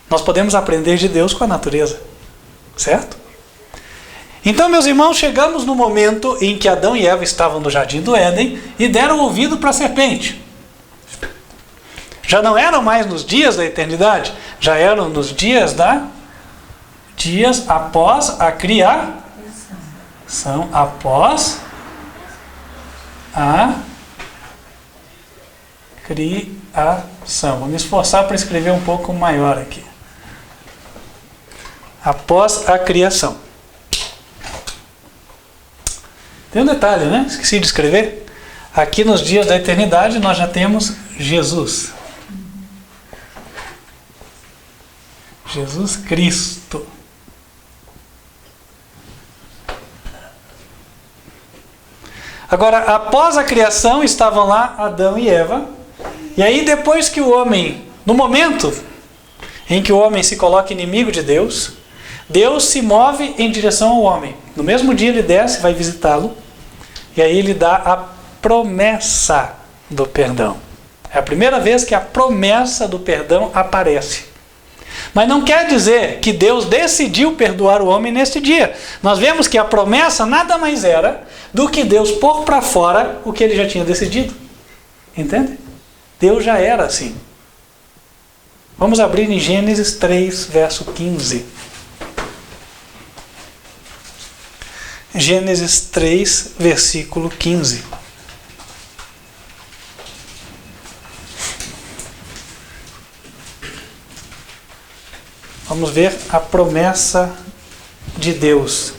Nós podemos aprender de Deus com a natureza. Certo? Então, meus irmãos, chegamos no momento em que Adão e Eva estavam no jardim do Éden e deram ouvido para a serpente. Já não eram mais nos dias da eternidade, já eram nos dias após a criação. Após a criação. Vou me esforçar para escrever um pouco maior aqui. Após a criação. Tem um detalhe, né? Esqueci de escrever. Aqui nos dias da eternidade nós já temos Jesus. Jesus Cristo. Agora, após a criação, estavam lá Adão e Eva. E aí, depois que o homem, no momento em que o homem se coloca inimigo de Deus, Deus se move em direção ao homem. No mesmo dia ele desce, vai visitá-lo. E aí ele dá a promessa do perdão. É a primeira vez que a promessa do perdão aparece. Mas não quer dizer que Deus decidiu perdoar o homem neste dia. Nós vemos que a promessa nada mais era do que Deus pôr para fora o que ele já tinha decidido. Entende? Deus já era assim. Vamos abrir em Gênesis 3, verso 15. Gênesis 3, versículo 15. Vamos ver a promessa de Deus.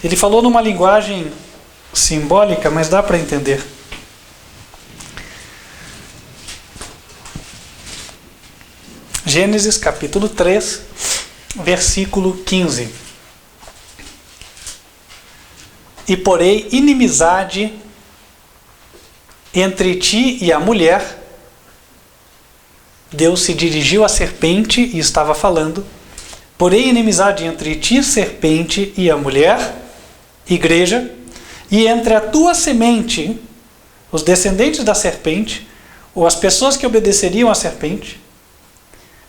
Ele falou numa linguagem simbólica, mas dá para entender. Gênesis capítulo 3, versículo 15. E porei inimizade entre ti e a mulher. Deus se dirigiu à serpente e estava falando. Porém, inimizade entre ti, serpente, e a mulher, igreja, e entre a tua semente, os descendentes da serpente, ou as pessoas que obedeceriam à serpente,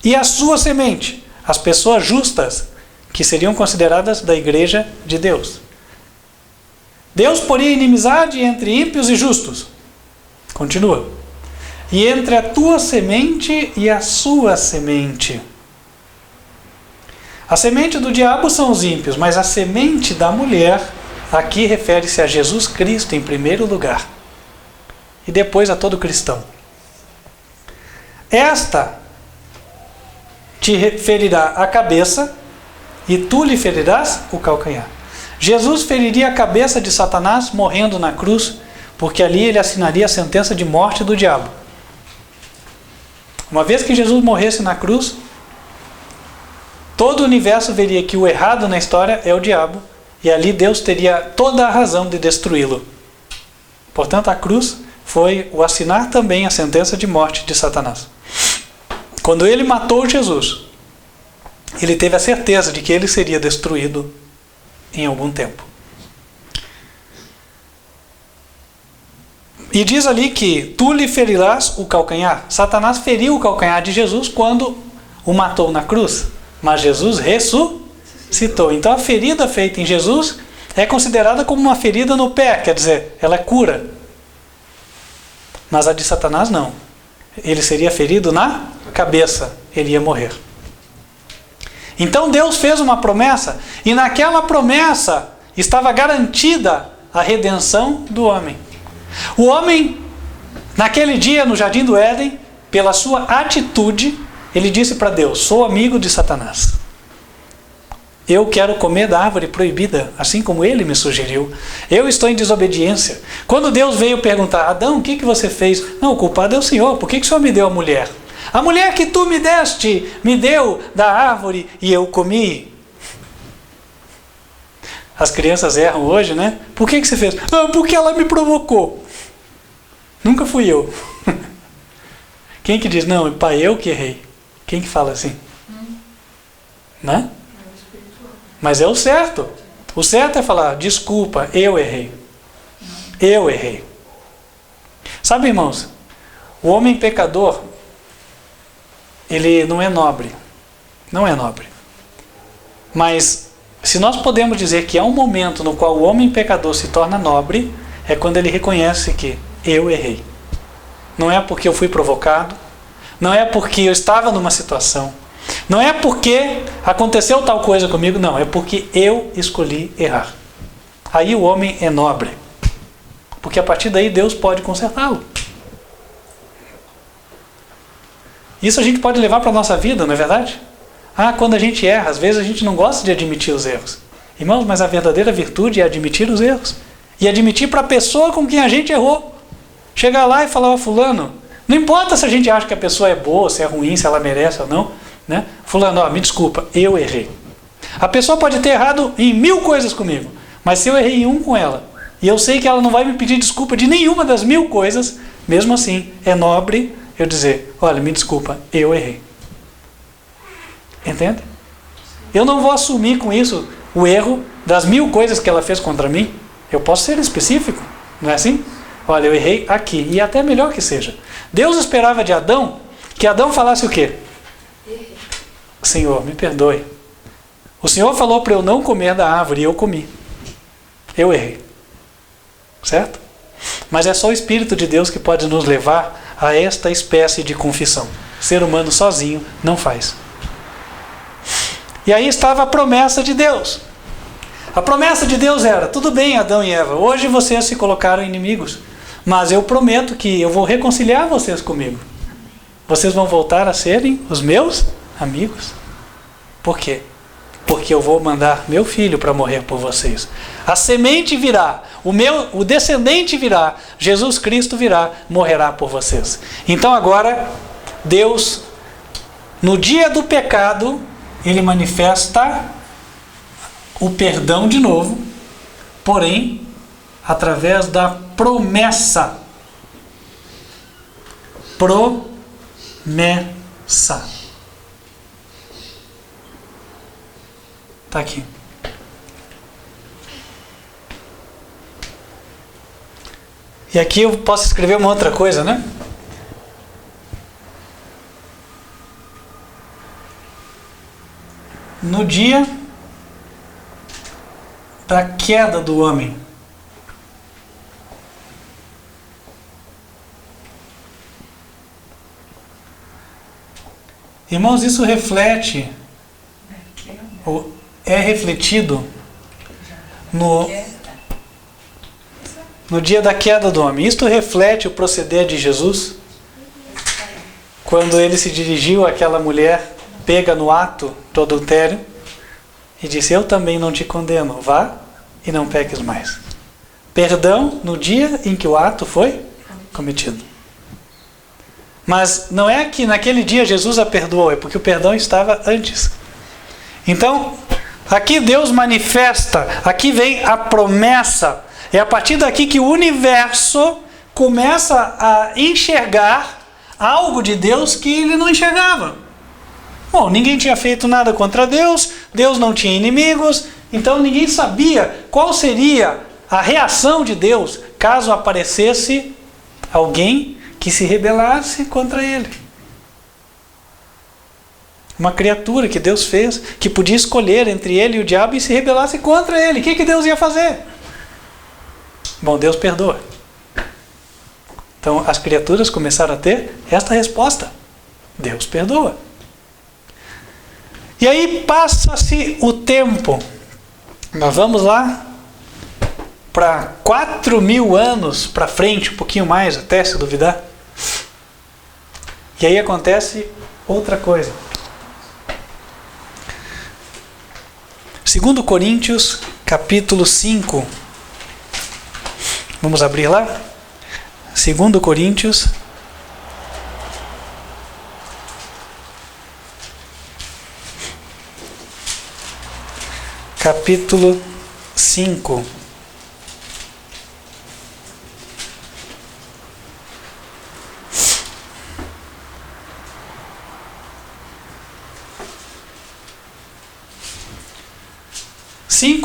e a sua semente, as pessoas justas, que seriam consideradas da igreja de Deus. Deus poria inimizade entre ímpios e justos. Continua. E entre a tua semente e a sua semente. A semente do diabo são os ímpios, mas a semente da mulher, aqui refere-se a Jesus Cristo em primeiro lugar. E depois a todo cristão. Esta te ferirá a cabeça e tu lhe ferirás o calcanhar. Jesus feriria a cabeça de Satanás morrendo na cruz, porque ali ele assinaria a sentença de morte do diabo. Uma vez que Jesus morresse na cruz, todo o universo veria que o errado na história é o diabo, e ali Deus teria toda a razão de destruí-lo. Portanto, a cruz foi o assinar também a sentença de morte de Satanás. Quando ele matou Jesus, ele teve a certeza de que ele seria destruído em algum tempo. E diz ali que tu lhe ferirás o calcanhar. Satanás feriu o calcanhar de Jesus quando o matou na cruz. Mas Jesus ressuscitou. Então a ferida feita em Jesus é considerada como uma ferida no pé, quer dizer, ela é cura. Mas a de Satanás não. Ele seria ferido na cabeça, ele ia morrer. Então Deus fez uma promessa, e naquela promessa estava garantida a redenção do homem. O homem, naquele dia no Jardim do Éden, pela sua atitude, ele disse para Deus: sou amigo de Satanás. Eu quero comer da árvore proibida, assim como ele me sugeriu. Eu estou em desobediência. Quando Deus veio perguntar: Adão, o que você fez? Não, o culpado é o Senhor. Por que o Senhor me deu a mulher? A mulher que tu me deste, me deu da árvore e eu comi. As crianças erram hoje, né? Por que você fez? Ah, porque ela me provocou. Nunca fui eu. Quem que diz, não, pai, eu que errei? Quem que fala assim? Né? Mas é o certo. O certo é falar, desculpa, eu errei. Eu errei. Sabe, irmãos, o homem pecador, ele não é nobre. Não é nobre. Mas, se nós podemos dizer que há um momento no qual o homem pecador se torna nobre, é quando ele reconhece que eu errei. Não é porque eu fui provocado, não é porque eu estava numa situação, não é porque aconteceu tal coisa comigo, não, é porque eu escolhi errar. Aí o homem é nobre, porque a partir daí Deus pode consertá-lo. Isso a gente pode levar para a nossa vida, não é verdade? Ah, quando a gente erra, às vezes a gente não gosta de admitir os erros. Irmãos, mas a verdadeira virtude é admitir os erros. E admitir para a pessoa com quem a gente errou. Chegar lá e falar, fulano, não importa se a gente acha que a pessoa é boa, se é ruim, se ela merece ou não, né? Fulano, me desculpa, eu errei. A pessoa pode ter errado em 1000 coisas comigo, mas se eu errei em um com ela, e eu sei que ela não vai me pedir desculpa de nenhuma das 1000 coisas, mesmo assim, é nobre eu dizer, olha, me desculpa, eu errei. Entende? Eu não vou assumir com isso o erro das 1000 coisas que ela fez contra mim. Eu posso ser específico, não é assim? Olha, eu errei aqui, e até melhor que seja. Deus esperava de Adão que Adão falasse o quê? Senhor, me perdoe. O Senhor falou para eu não comer da árvore e eu comi. Eu errei. Certo? Mas é só o Espírito de Deus que pode nos levar a esta espécie de confissão. O ser humano sozinho não faz. E aí estava a promessa de Deus. A promessa de Deus era: tudo bem, Adão e Eva, hoje vocês se colocaram inimigos, mas eu prometo que eu vou reconciliar vocês comigo. Vocês vão voltar a serem os meus amigos. Por quê? Porque eu vou mandar meu filho para morrer por vocês. A semente virá, o descendente virá, Jesus Cristo virá, morrerá por vocês. Então agora, Deus, no dia do pecado, Ele manifesta o perdão de novo, porém, através da promessa. Promessa. Está aqui. E aqui eu posso escrever uma outra coisa, né? No dia da queda do homem, irmãos, isso reflete, ou é refletido no dia da queda do homem. Isto reflete o proceder de Jesus, quando ele se dirigiu àquela mulher pega no ato do adultério e disse: eu também não te condeno, vá e não peques mais. Perdão no dia em que o ato foi cometido. Mas não é que naquele dia Jesus a perdoou, é porque o perdão estava antes. Então, aqui Deus manifesta, aqui vem a promessa. É a partir daqui que o universo começa a enxergar algo de Deus que ele não enxergava. Bom, ninguém tinha feito nada contra Deus, Deus não tinha inimigos, então ninguém sabia qual seria a reação de Deus caso aparecesse alguém que se rebelasse contra ele. Uma criatura que Deus fez, que podia escolher entre ele e o diabo e se rebelasse contra ele. O que Deus ia fazer? Bom, Deus perdoa. Então as criaturas começaram a ter esta resposta: Deus perdoa. E aí passa-se o tempo. Nós vamos lá para 4.000 anos para frente, um pouquinho mais, até se duvidar. E aí acontece outra coisa. 2 Coríntios, capítulo 5. Vamos abrir lá? 2 Coríntios, capítulo 5.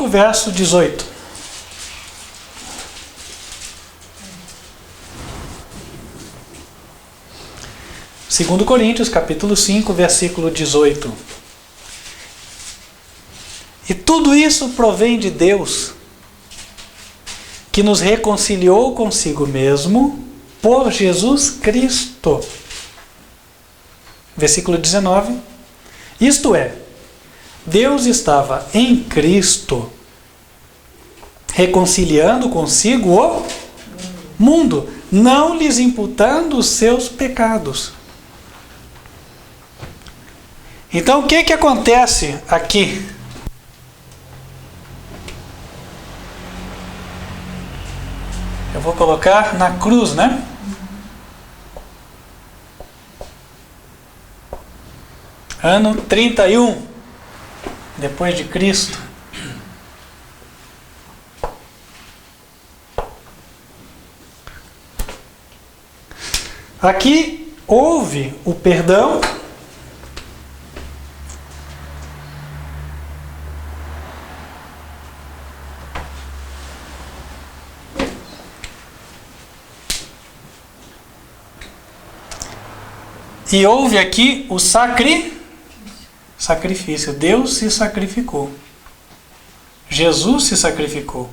Verso 18. Segundo Coríntios, capítulo 5, versículo 18. E tudo isso provém de Deus, que nos reconciliou consigo mesmo por Jesus Cristo. Versículo 19. Isto é, Deus estava em Cristo reconciliando consigo o mundo, não lhes imputando os seus pecados. Então o que acontece aqui? Eu vou colocar na cruz, né? Ano 31 depois de Cristo. Aqui houve o perdão e houve aqui o sacrifício. Deus se sacrificou. Jesus se sacrificou.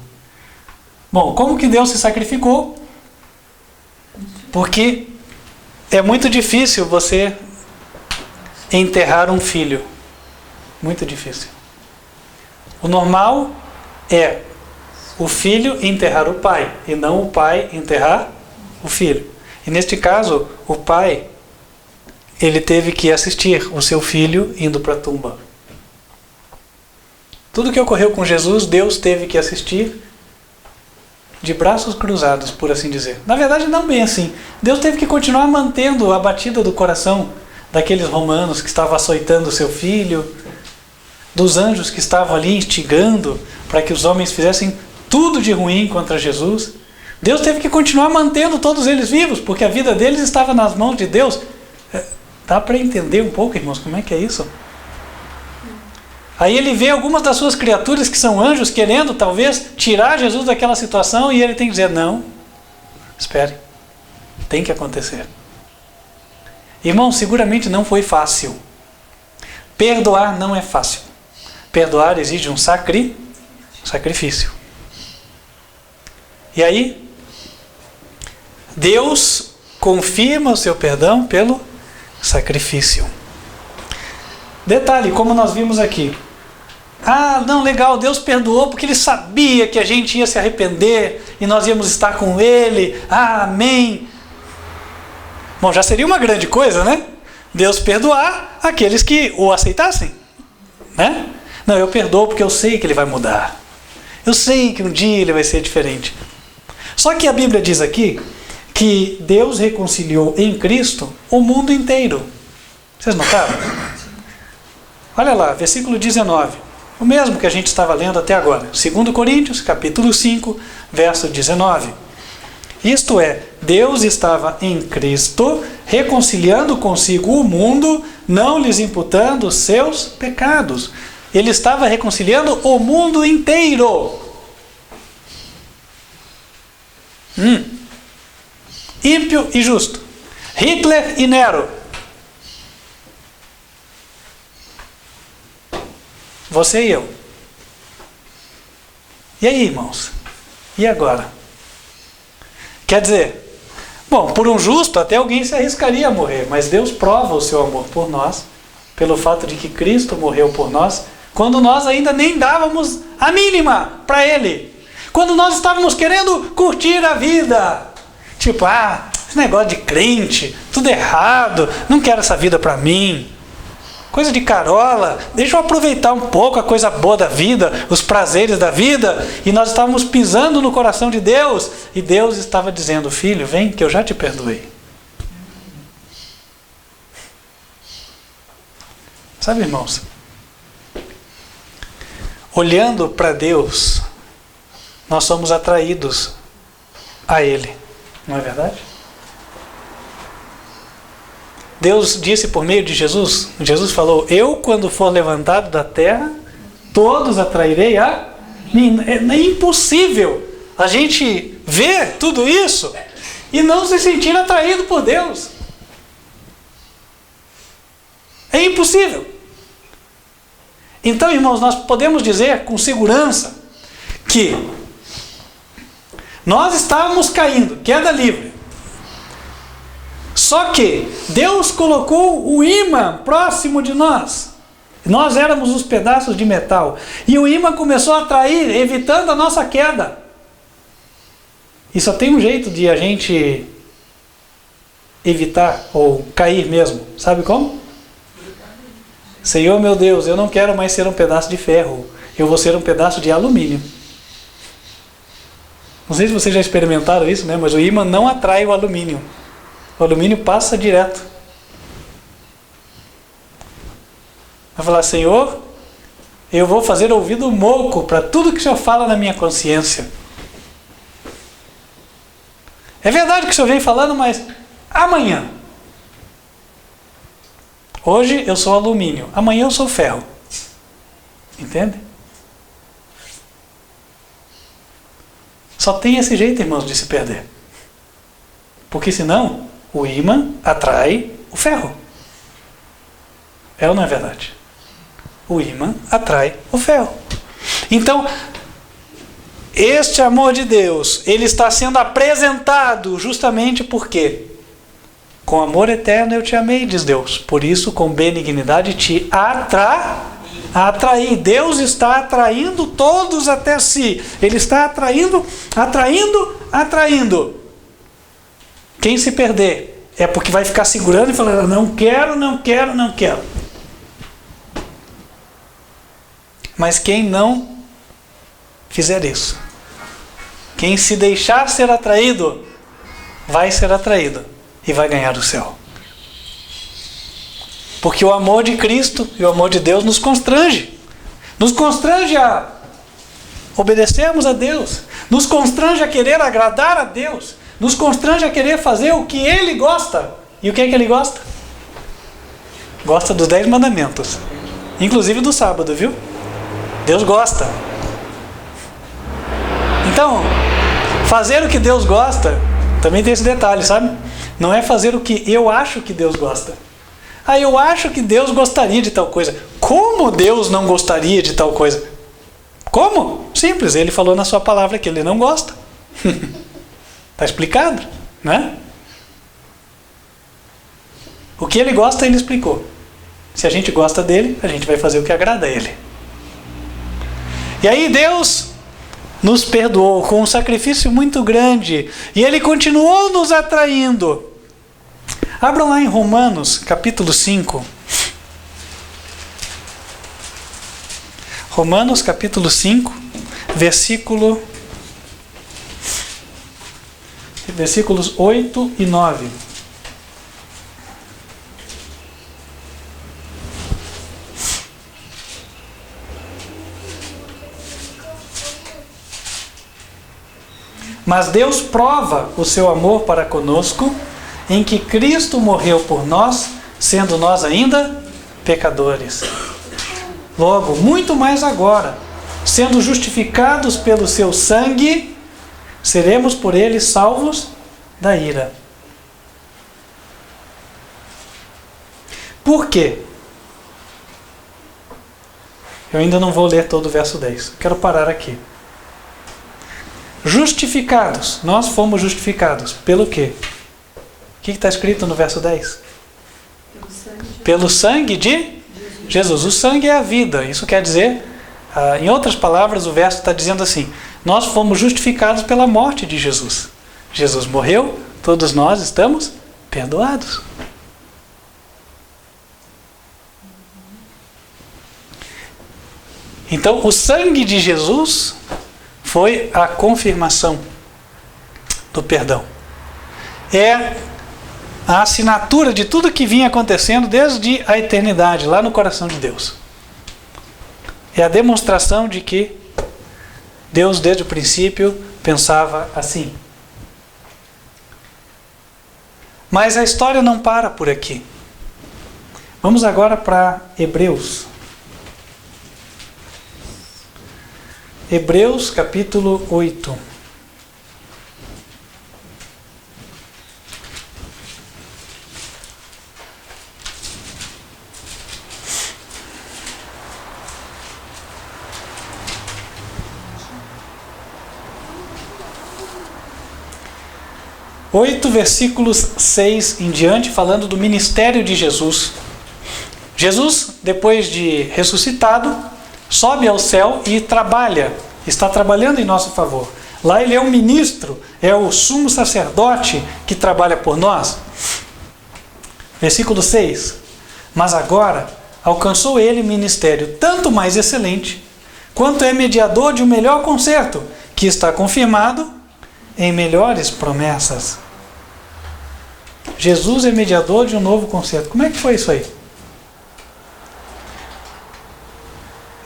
Bom, como que Deus se sacrificou? Porque é muito difícil você enterrar um filho. Muito difícil. O normal é o filho enterrar o pai, e não o pai enterrar o filho. E neste caso, o pai, ele teve que assistir o seu filho indo para a tumba. Tudo que ocorreu com Jesus, Deus teve que assistir de braços cruzados, por assim dizer. Na verdade, não bem assim. Deus teve que continuar mantendo a batida do coração daqueles romanos que estavam açoitando o seu filho, dos anjos que estavam ali instigando para que os homens fizessem tudo de ruim contra Jesus. Deus teve que continuar mantendo todos eles vivos, porque a vida deles estava nas mãos de Deus. Dá para entender um pouco, irmãos, como é que é isso? Aí ele vê algumas das suas criaturas que são anjos querendo, talvez, tirar Jesus daquela situação, e ele tem que dizer, não, espere, tem que acontecer. Irmão, seguramente não foi fácil. Perdoar não é fácil. Perdoar exige um sacrifício. E aí, Deus confirma o seu perdão pelo sacrifício. Detalhe, como nós vimos aqui. Ah, não, legal, Deus perdoou porque Ele sabia que a gente ia se arrepender e nós íamos estar com Ele. Ah, amém. Bom, já seria uma grande coisa, né? Deus perdoar aqueles que o aceitassem, né? Não, eu perdoo porque eu sei que Ele vai mudar. Eu sei que um dia Ele vai ser diferente. Só que a Bíblia diz aqui que Deus reconciliou em Cristo o mundo inteiro. Vocês notaram? Olha lá, versículo 19. O mesmo que a gente estava lendo até agora. 2 Coríntios, capítulo 5, verso 19. Isto é, Deus estava em Cristo, reconciliando consigo o mundo, não lhes imputando os seus pecados. Ele estava reconciliando o mundo inteiro. Ímpio e justo. Hitler e Nero. Você e eu. E aí, irmãos? E agora? Quer dizer, bom, por um justo até alguém se arriscaria a morrer, mas Deus prova o seu amor por nós, pelo fato de que Cristo morreu por nós, quando nós ainda nem dávamos a mínima para Ele. Quando nós estávamos querendo curtir a vida. Tipo, esse negócio de crente, tudo errado, não quero essa vida para mim. Coisa de carola, deixa eu aproveitar um pouco a coisa boa da vida, os prazeres da vida. E nós estávamos pisando no coração de Deus. E Deus estava dizendo, filho, vem que eu já te perdoei. Sabe, irmãos? Olhando para Deus, nós somos atraídos a Ele. Não é verdade? Deus disse por meio de Jesus, Jesus falou, eu quando for levantado da terra, todos atrairei a mim. É impossível a gente ver tudo isso e não se sentir atraído por Deus. É impossível. Então, irmãos, nós podemos dizer com segurança que nós estávamos caindo, queda livre. Só que Deus colocou o ímã próximo de nós. Nós éramos os pedaços de metal. E o ímã começou a atrair, evitando a nossa queda. E só tem um jeito de a gente evitar ou cair mesmo. Sabe como? Senhor meu Deus, eu não quero mais ser um pedaço de ferro. Eu vou ser um pedaço de alumínio. Não sei se vocês já experimentaram isso, né? Mas o ímã não atrai o alumínio. O alumínio passa direto. Vai falar, Senhor, eu vou fazer ouvido moco para tudo que o Senhor fala na minha consciência. É verdade que o Senhor vem falando, mas amanhã. Hoje eu sou alumínio, amanhã eu sou ferro. Entende? Só tem esse jeito, irmãos, de se perder. Porque senão, o ímã atrai o ferro. É ou não é verdade? O ímã atrai o ferro. Então, este amor de Deus, ele está sendo apresentado justamente porque com amor eterno eu te amei, diz Deus. Por isso, com benignidade te atraí. a atrair. Deus está atraindo todos até si. Ele está atraindo. Quem se perder é porque vai ficar segurando e falando: não quero. Mas quem não fizer isso, quem se deixar ser atraído, vai ser atraído e vai ganhar o céu. Porque o amor de Cristo e o amor de Deus nos constrange. Nos constrange a obedecermos a Deus. Nos constrange a querer agradar a Deus. Nos constrange a querer fazer o que Ele gosta. E o que é que Ele gosta? Gosta dos 10 mandamentos. Inclusive do sábado, viu? Deus gosta. Então, fazer o que Deus gosta, também tem esse detalhe, sabe? Não é fazer o que eu acho que Deus gosta. Eu acho que Deus gostaria de tal coisa. Como Deus não gostaria de tal coisa? Como? Simples, Ele falou na sua palavra que Ele não gosta. Está explicado, né? O que Ele gosta, Ele explicou. Se a gente gosta dEle, a gente vai fazer o que agrada a Ele. E aí Deus nos perdoou com um sacrifício muito grande. E Ele continuou nos atraindo. Abram lá em Romanos, capítulo 5. Romanos, capítulo 5, versículos 8 e 9. Mas Deus prova o seu amor para conosco, em que Cristo morreu por nós, sendo nós ainda pecadores. Logo, muito mais agora, sendo justificados pelo seu sangue, seremos por ele salvos da ira. Por quê? Eu ainda não vou ler todo o verso 10. Quero parar aqui. Justificados. Nós fomos justificados. Pelo quê? O que está escrito no verso 10? Pelo sangue de Jesus. O sangue é a vida. Isso quer dizer, em outras palavras, o verso está dizendo assim: nós fomos justificados pela morte de Jesus. Jesus morreu, todos nós estamos perdoados. Então, o sangue de Jesus foi a confirmação do perdão. É a assinatura de tudo que vinha acontecendo desde a eternidade, lá no coração de Deus. É a demonstração de que Deus, desde o princípio, pensava assim. Mas a história não para por aqui. Vamos agora para Hebreus. Hebreus capítulo 8. Versículos 6 em diante, falando do ministério de Jesus. Jesus, depois de ressuscitado, sobe ao céu e está trabalhando em nosso favor. Lá ele é um ministro, é o sumo sacerdote que trabalha por nós. Versículo 6. Mas agora alcançou ele ministério tanto mais excelente, quanto é mediador de um melhor concerto, que está confirmado em melhores promessas. Jesus é mediador de um novo concerto. Como é que foi isso aí?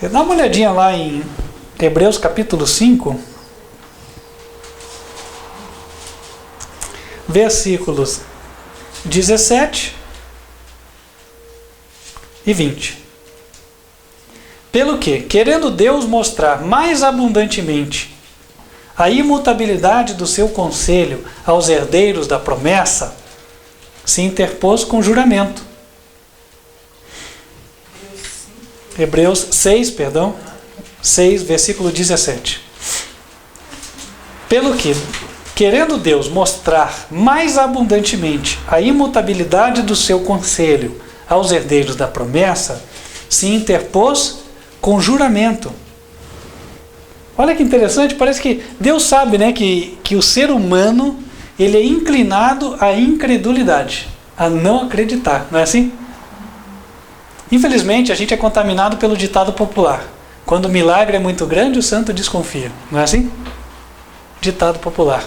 Dá uma olhadinha lá em Hebreus capítulo 5, versículos 17 e 20. Pelo que, querendo Deus mostrar mais abundantemente a imutabilidade do seu conselho aos herdeiros da promessa, se interpôs com juramento. Hebreus 6, 6, versículo 17. Pelo que, querendo Deus mostrar mais abundantemente a imutabilidade do seu conselho aos herdeiros da promessa, se interpôs com juramento. Olha que interessante, parece que Deus sabe, né, que o ser humano ele é inclinado à incredulidade, a não acreditar, não é assim? Infelizmente, a gente é contaminado pelo ditado popular. Quando o milagre é muito grande, o santo desconfia, não é assim? Ditado popular.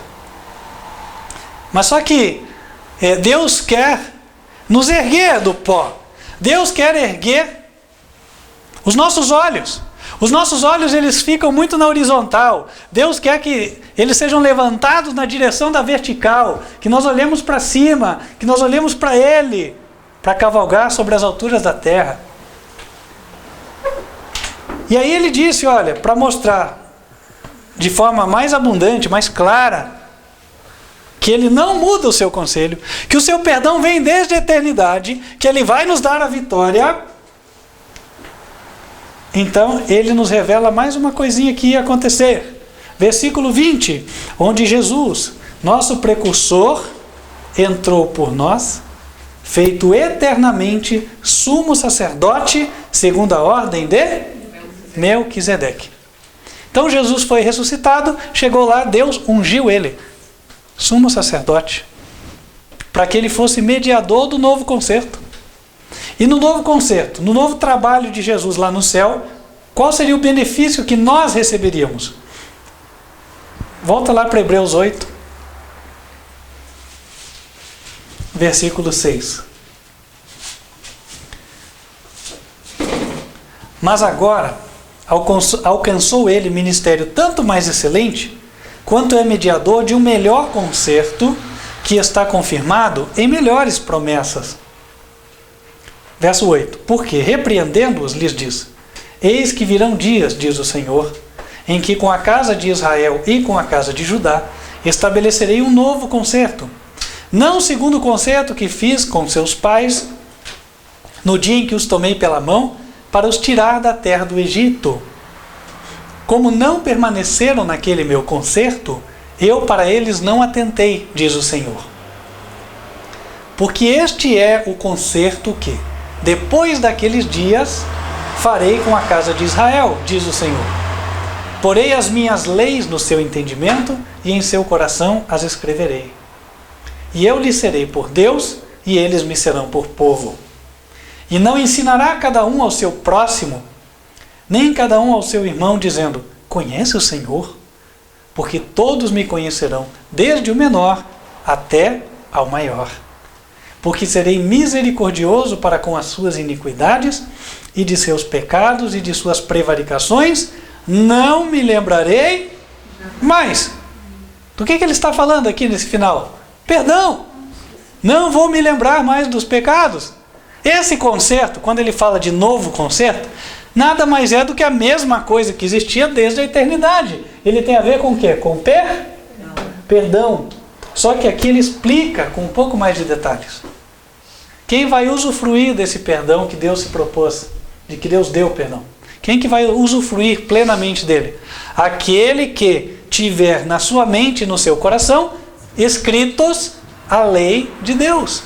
Mas só que Deus quer nos erguer do pó. Deus quer erguer os nossos olhos. Os nossos olhos, eles ficam muito na horizontal. Deus quer que eles sejam levantados na direção da vertical, que nós olhemos para cima, que nós olhemos para Ele, para cavalgar sobre as alturas da terra. E aí ele disse, olha, para mostrar de forma mais abundante, mais clara, que Ele não muda o seu conselho, que o seu perdão vem desde a eternidade, que Ele vai nos dar a vitória. Então, Ele nos revela mais uma coisinha que ia acontecer. Versículo 20, onde Jesus, nosso precursor, entrou por nós, feito eternamente sumo sacerdote, segundo a ordem de Melquisedeque. Então, Jesus foi ressuscitado, chegou lá, Deus ungiu Ele, sumo sacerdote, para que Ele fosse mediador do novo concerto. E no novo concerto, no novo trabalho de Jesus lá no céu, qual seria o benefício que nós receberíamos? Volta lá para Hebreus 8, versículo 6. Mas agora alcançou ele ministério tanto mais excelente, quanto é mediador de um melhor concerto, que está confirmado em melhores promessas. Verso 8. Porque, repreendendo-os, lhes diz: eis que virão dias, diz o Senhor, em que com a casa de Israel e com a casa de Judá estabelecerei um novo concerto, não segundo o concerto que fiz com seus pais no dia em que os tomei pela mão para os tirar da terra do Egito. Como não permaneceram naquele meu concerto, eu para eles não atentei, diz o Senhor. Porque este é o concerto que, depois daqueles dias, farei com a casa de Israel, diz o Senhor. Porei as minhas leis no seu entendimento e em seu coração as escreverei. E eu lhes serei por Deus e eles me serão por povo. E não ensinará cada um ao seu próximo, nem cada um ao seu irmão, dizendo: conhece o Senhor? Porque todos me conhecerão, desde o menor até ao maior. Porque serei misericordioso para com as suas iniquidades, e de seus pecados e de suas prevaricações não me lembrarei mais. Do que ele está falando aqui nesse final? Perdão! Não vou me lembrar mais dos pecados. Esse concerto, quando ele fala de novo concerto, nada mais é do que a mesma coisa que existia desde a eternidade. Ele tem a ver com o quê? Com perdão. Só que aqui ele explica com um pouco mais de detalhes. Quem vai usufruir desse perdão que Deus se propôs, de que Deus deu perdão? Quem que vai usufruir plenamente dele? Aquele que tiver na sua mente e no seu coração escritos a lei de Deus.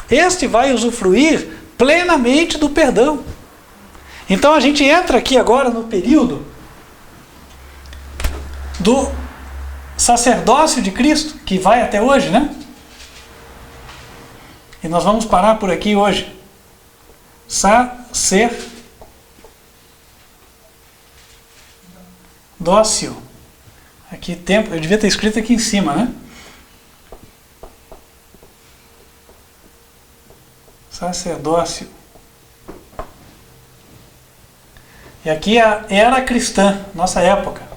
Este vai usufruir plenamente do perdão. Então a gente entra aqui agora no período do sacerdócio de Cristo, que vai até hoje, né? E nós vamos parar por aqui hoje. Sacerdócio. Aqui tempo, eu devia ter escrito aqui em cima, né? Sacerdócio. E aqui a era cristã, nossa época.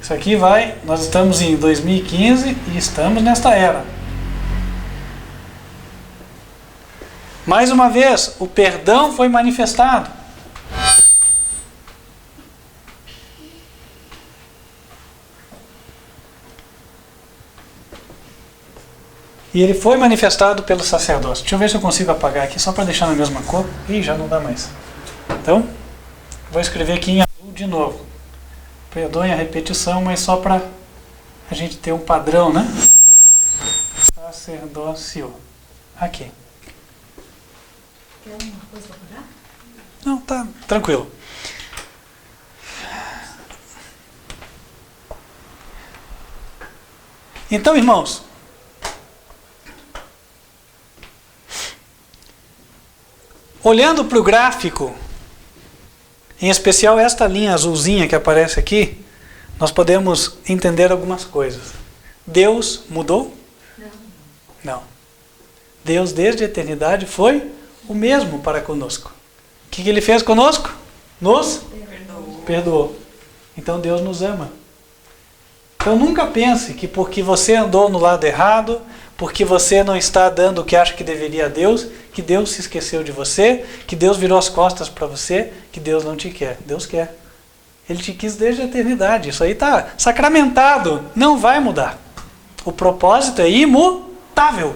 Isso aqui vai, nós estamos em 2015 e estamos nesta era. Mais uma vez, o perdão foi manifestado. E ele foi manifestado pelo sacerdócio. Deixa eu ver se eu consigo apagar aqui, só para deixar na mesma cor. Ih, já não dá mais. Então, vou escrever aqui em azul de novo. Perdoem a repetição, mas só para a gente ter um padrão, né? Sacerdócio. Aqui. Quer alguma coisa para orar? Não, tá tranquilo. Então, irmãos, olhando para o gráfico, em especial esta linha azulzinha que aparece aqui, nós podemos entender algumas coisas. Deus mudou? Não. Deus, desde a eternidade, foi o mesmo para conosco. O que Ele fez conosco? Nos perdoou. Então Deus nos ama. Então nunca pense que porque você andou no lado errado, porque você não está dando o que acha que deveria a Deus, que Deus se esqueceu de você, que Deus virou as costas para você, que Deus não te quer. Deus quer. Ele te quis desde a eternidade. Isso aí está sacramentado. Não vai mudar. O propósito é imutável.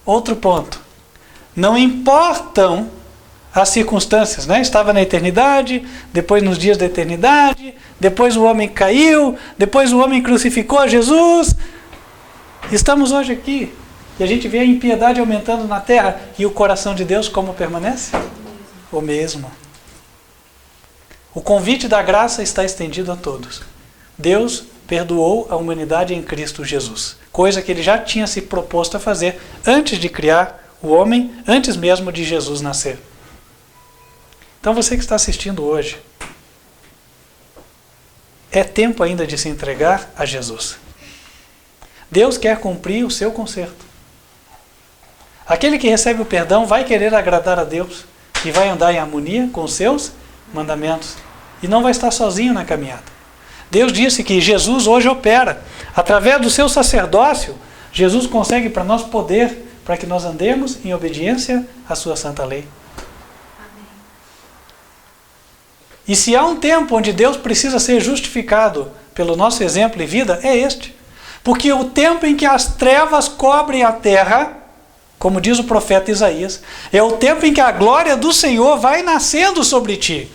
Outro ponto. Não importam as circunstâncias, né? Estava na eternidade, depois nos dias da eternidade, depois o homem caiu, depois o homem crucificou a Jesus. Estamos hoje aqui e a gente vê a impiedade aumentando na terra e o coração de Deus como permanece? O mesmo. O convite da graça está estendido a todos. Deus perdoou a humanidade em Cristo Jesus, coisa que Ele já tinha se proposto a fazer antes de criar o homem, antes mesmo de Jesus nascer. Então você que está assistindo hoje, é tempo ainda de se entregar a Jesus. Deus quer cumprir o seu conserto. Aquele que recebe o perdão vai querer agradar a Deus e vai andar em harmonia com os seus mandamentos. E não vai estar sozinho na caminhada. Deus disse que Jesus hoje opera. Através do seu sacerdócio, Jesus consegue para nós poder para que nós andemos em obediência à sua santa lei. E se há um tempo onde Deus precisa ser justificado pelo nosso exemplo e vida, é este. Porque o tempo em que as trevas cobrem a terra, como diz o profeta Isaías, é o tempo em que a glória do Senhor vai nascendo sobre ti.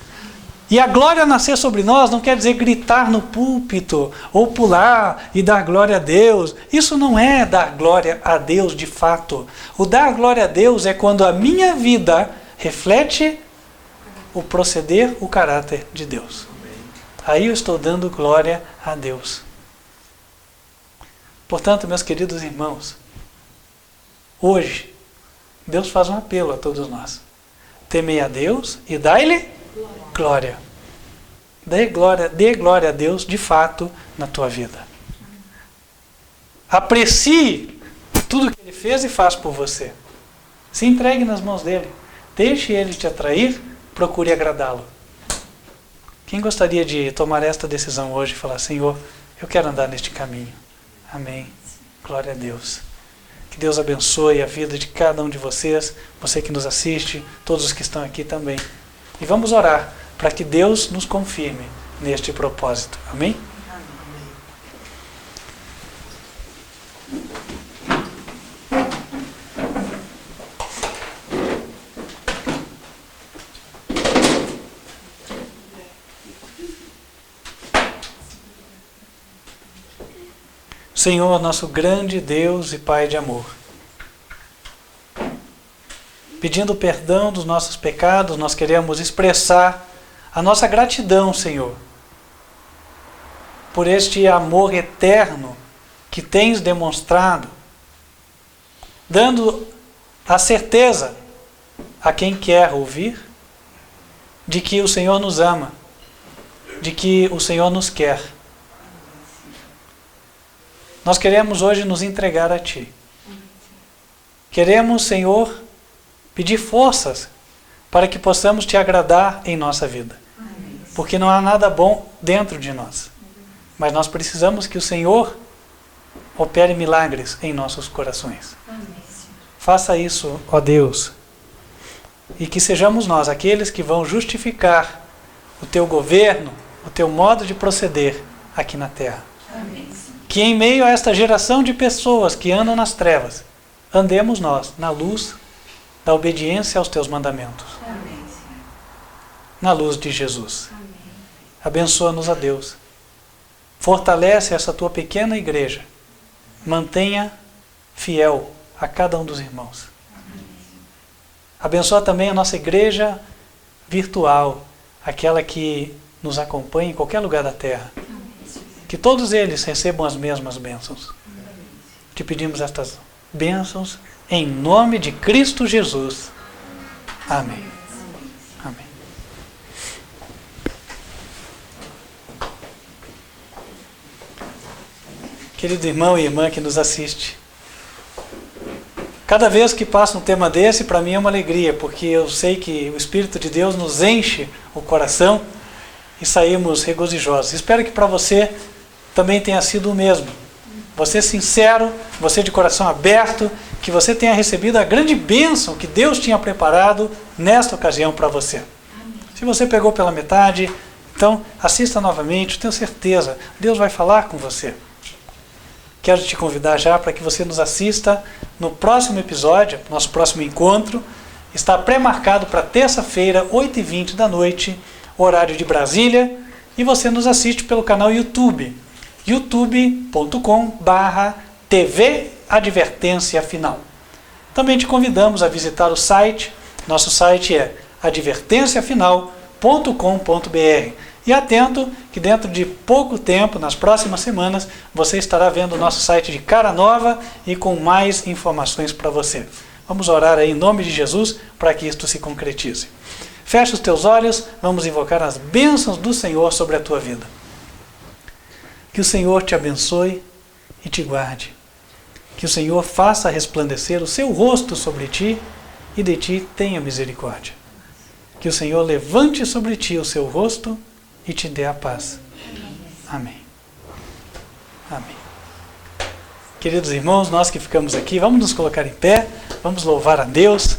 E a glória nascer sobre nós não quer dizer gritar no púlpito, ou pular e dar glória a Deus. Isso não é dar glória a Deus de fato. O dar glória a Deus é quando a minha vida reflete o proceder, o caráter de Deus. Aí eu estou dando glória a Deus. Portanto, meus queridos irmãos, hoje, Deus faz um apelo a todos nós. Temei a Deus e dai-lhe glória. Dê glória a Deus de fato na tua vida. Aprecie tudo que Ele fez e faz por você. Se entregue nas mãos dEle. Deixe Ele te atrair. Procure agradá-lo. Quem gostaria de tomar esta decisão hoje e falar: Senhor, eu quero andar neste caminho. Amém. Glória a Deus. Que Deus abençoe a vida de cada um de vocês, você que nos assiste, todos os que estão aqui também. E vamos orar para que Deus nos confirme neste propósito. Amém? Senhor, nosso grande Deus e Pai de amor, pedindo perdão dos nossos pecados, nós queremos expressar a nossa gratidão, Senhor, por este amor eterno que tens demonstrado, dando a certeza a quem quer ouvir de que o Senhor nos ama, de que o Senhor nos quer. Nós queremos hoje nos entregar a Ti. Queremos, Senhor, pedir forças para que possamos Te agradar em nossa vida. Porque não há nada bom dentro de nós. Mas nós precisamos que o Senhor opere milagres em nossos corações. Faça isso, ó Deus. E que sejamos nós aqueles que vão justificar o Teu governo, o Teu modo de proceder aqui na terra. Amém. Que em meio a esta geração de pessoas que andam nas trevas, andemos nós na luz da obediência aos Teus mandamentos. Amém. Na luz de Jesus. Amém. Abençoa-nos, a Deus. Fortalece essa tua pequena igreja. Mantenha fiel a cada um dos irmãos. Abençoa também a nossa igreja virtual, aquela que nos acompanha em qualquer lugar da terra. Que todos eles recebam as mesmas bênçãos. Te pedimos estas bênçãos em nome de Cristo Jesus. Amém. Amém. Querido irmão e irmã que nos assiste, cada vez que passa um tema desse, para mim é uma alegria, porque eu sei que o Espírito de Deus nos enche o coração e saímos regozijosos. Espero que para você também tenha sido o mesmo. Você sincero, você de coração aberto, que você tenha recebido a grande bênção que Deus tinha preparado nesta ocasião para você. Amém. Se você pegou pela metade, então assista novamente, tenho certeza, Deus vai falar com você. Quero te convidar já para que você nos assista no próximo episódio, nosso próximo encontro. Está pré-marcado para terça-feira, 8h20 da noite, horário de Brasília, e você nos assiste pelo canal YouTube, youtube.com/TV Advertência Final. Também te convidamos a visitar o site. Nosso site é advertenciafinal.com.br. E atento que dentro de pouco tempo, nas próximas semanas, você estará vendo o nosso site de cara nova e com mais informações para você. Vamos orar aí em nome de Jesus para que isto se concretize. Fecha os teus olhos, vamos invocar as bênçãos do Senhor sobre a tua vida. Que o Senhor te abençoe e te guarde. Que o Senhor faça resplandecer o seu rosto sobre ti e de ti tenha misericórdia. Que o Senhor levante sobre ti o seu rosto e te dê a paz. Amém. Amém. Queridos irmãos, nós que ficamos aqui, vamos nos colocar em pé, vamos louvar a Deus.